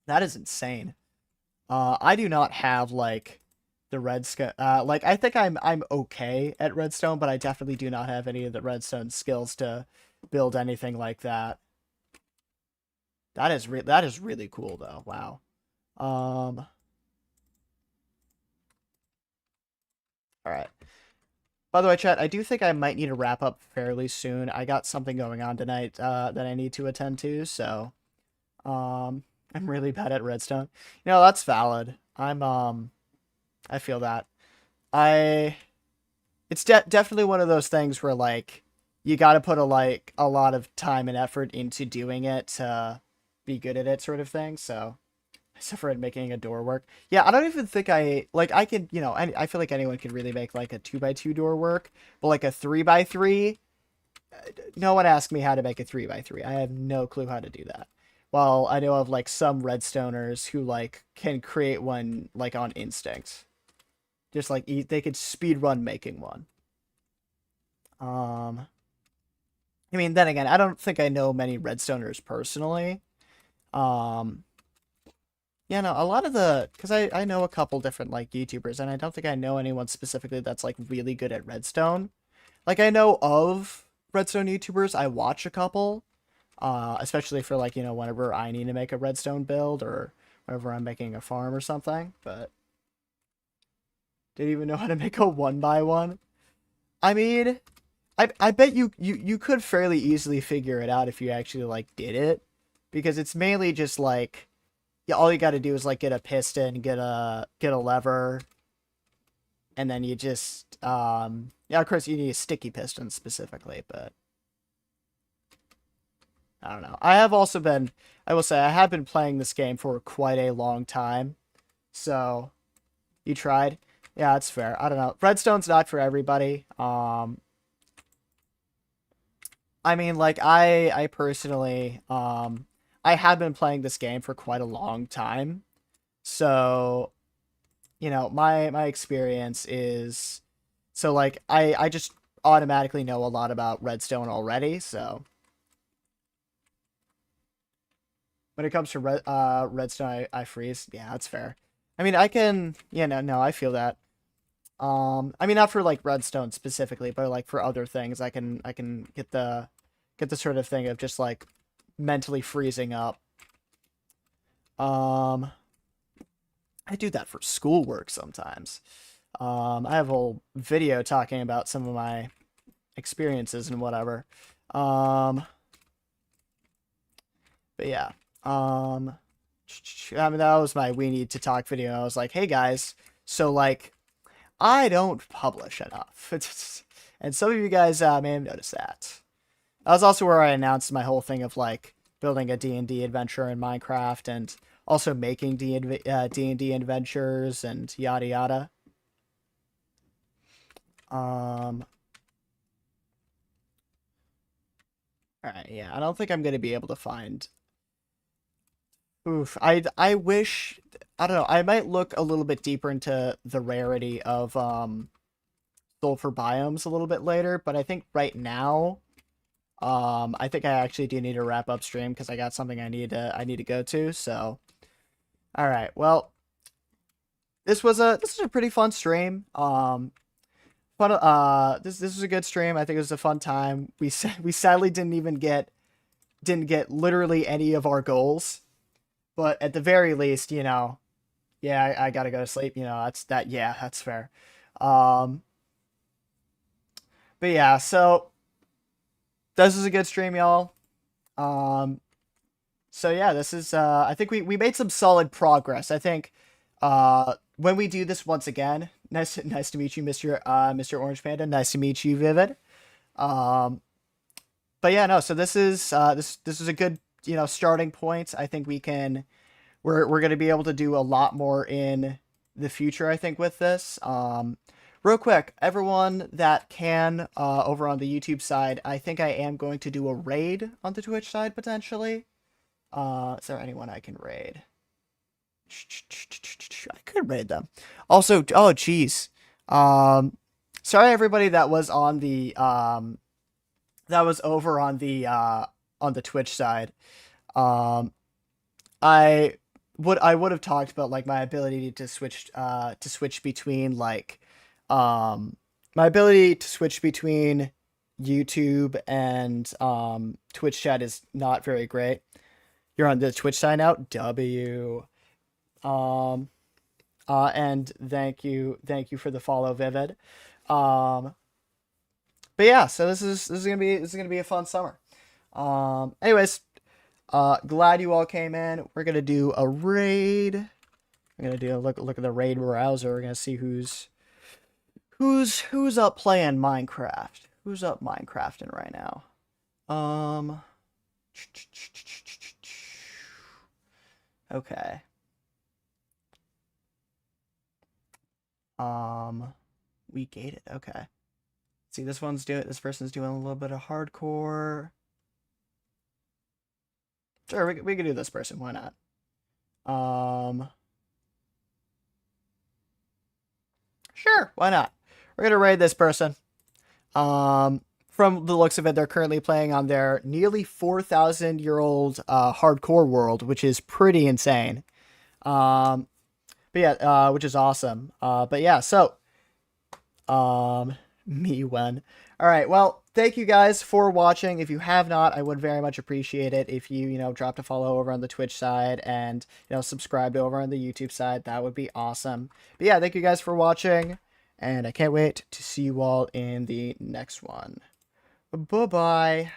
That is insane. I do not have, like, the redstone. Like, I think I'm okay at redstone, but I definitely do not have any of the redstone skills to build anything like that. That is really cool though. Wow. All right. By the way, chat, I do think I might need to wrap up fairly soon. I got something going on tonight that I need to attend to, so I'm really bad at redstone. You know, that's valid. I feel that. I it's definitely one of those things where like you got to put a lot of time and effort into doing it to be good at it, sort of thing. So, except for making a door work. Yeah, I don't even think I can, you know, I feel like anyone could really make like a 2x2 door work, but like a 3x3, no one asked me how to make a 3x3. I have no clue how to do that. Well, I know of like some redstoners who like can create one like on instinct. Just like they could speed run making one. I mean, then again, I don't think I know many redstoners personally. Um, yeah, no, a lot of because I know a couple different like YouTubers, and I don't think I know anyone specifically that's like really good at redstone. Like I know of redstone YouTubers, I watch a couple, especially for like, you know, whenever I need to make a redstone build or whenever I'm making a farm or something. But didn't even know how to make a 1x1. I mean, I bet you could fairly easily figure it out if you actually like did it, because it's mainly just like, yeah, all you got to do is like get a piston, get a lever, and then you just yeah, of course you need a sticky piston specifically, but I don't know. I will say I have been playing this game for quite a long time. So, you tried? Yeah, that's fair. I don't know. Redstone's not for everybody. I mean, like I personally I have been playing this game for quite a long time. So, you know, my experience is, so like I just automatically know a lot about redstone already, so when it comes to redstone, I freeze. Yeah, that's fair. I mean, I can, yeah, no, I feel that. I mean, not for like redstone specifically, but like for other things, I can get the sort of thing of just like mentally freezing up. Um, I do that for schoolwork sometimes. I have a whole video talking about some of my experiences and whatever. But yeah. I mean, that was my we need to talk video. I was like, hey guys, so like I don't publish enough. And some of you guys may have noticed that. That was also where I announced my whole thing of like building a D&D adventure in Minecraft and also making D&D adventures and yada yada. Alright, yeah, I don't think I'm going to be able to find... Oof, I wish... I don't know, I might look a little bit deeper into the rarity of sulfur biomes a little bit later, but I think right now, I think I actually do need to wrap up stream because I got something I need to go to, so... Alright, well, this was a pretty fun stream. fun. This was a good stream. I think it was a fun time. We sadly didn't get literally any of our goals, but at the very least, yeah, I gotta go to sleep. That's that. Yeah, that's fair. Um, but yeah, so this is a good stream, y'all. Um, so yeah, this is. I think we made some solid progress. I think. When we do this once again, nice to meet you, Mr. Orange Panda. Nice to meet you, Vivid. Um, but yeah, no. So this is a good starting point. I think we're gonna be able to do a lot more in the future. I think with this. Real quick, everyone that can over on the YouTube side, I think I am going to do a raid on the Twitch side potentially. Is there anyone I can raid? I could raid them. Also, oh geez. Sorry everybody that was on the that was over on the Twitch side. Um, I would have talked about like my ability to switch between my ability to switch between YouTube and Twitch chat is not very great. You're on the Twitch side now. W. Um, and thank you for the follow, Vivid. Um, but yeah, so this is gonna be a fun summer. Anyways, glad you all came in. We're gonna do a raid. We're gonna do a look at the raid browser. We're gonna see who's up playing Minecraft. Who's up Minecrafting right now? Um, okay. We gated. Okay. See, this person's doing a little bit of hardcore. Sure, we can do this person. Why not? Sure, why not? We're gonna raid this person. From the looks of it, they're currently playing on their nearly 4,000-year-old hardcore world, which is pretty insane. But yeah, which is awesome. But yeah, so me when. All right, well, thank you guys for watching. If you have not, I would very much appreciate it if you dropped a follow over on the Twitch side and subscribed over on the YouTube side. That would be awesome. But yeah, thank you guys for watching, and I can't wait to see you all in the next one. Bye bye.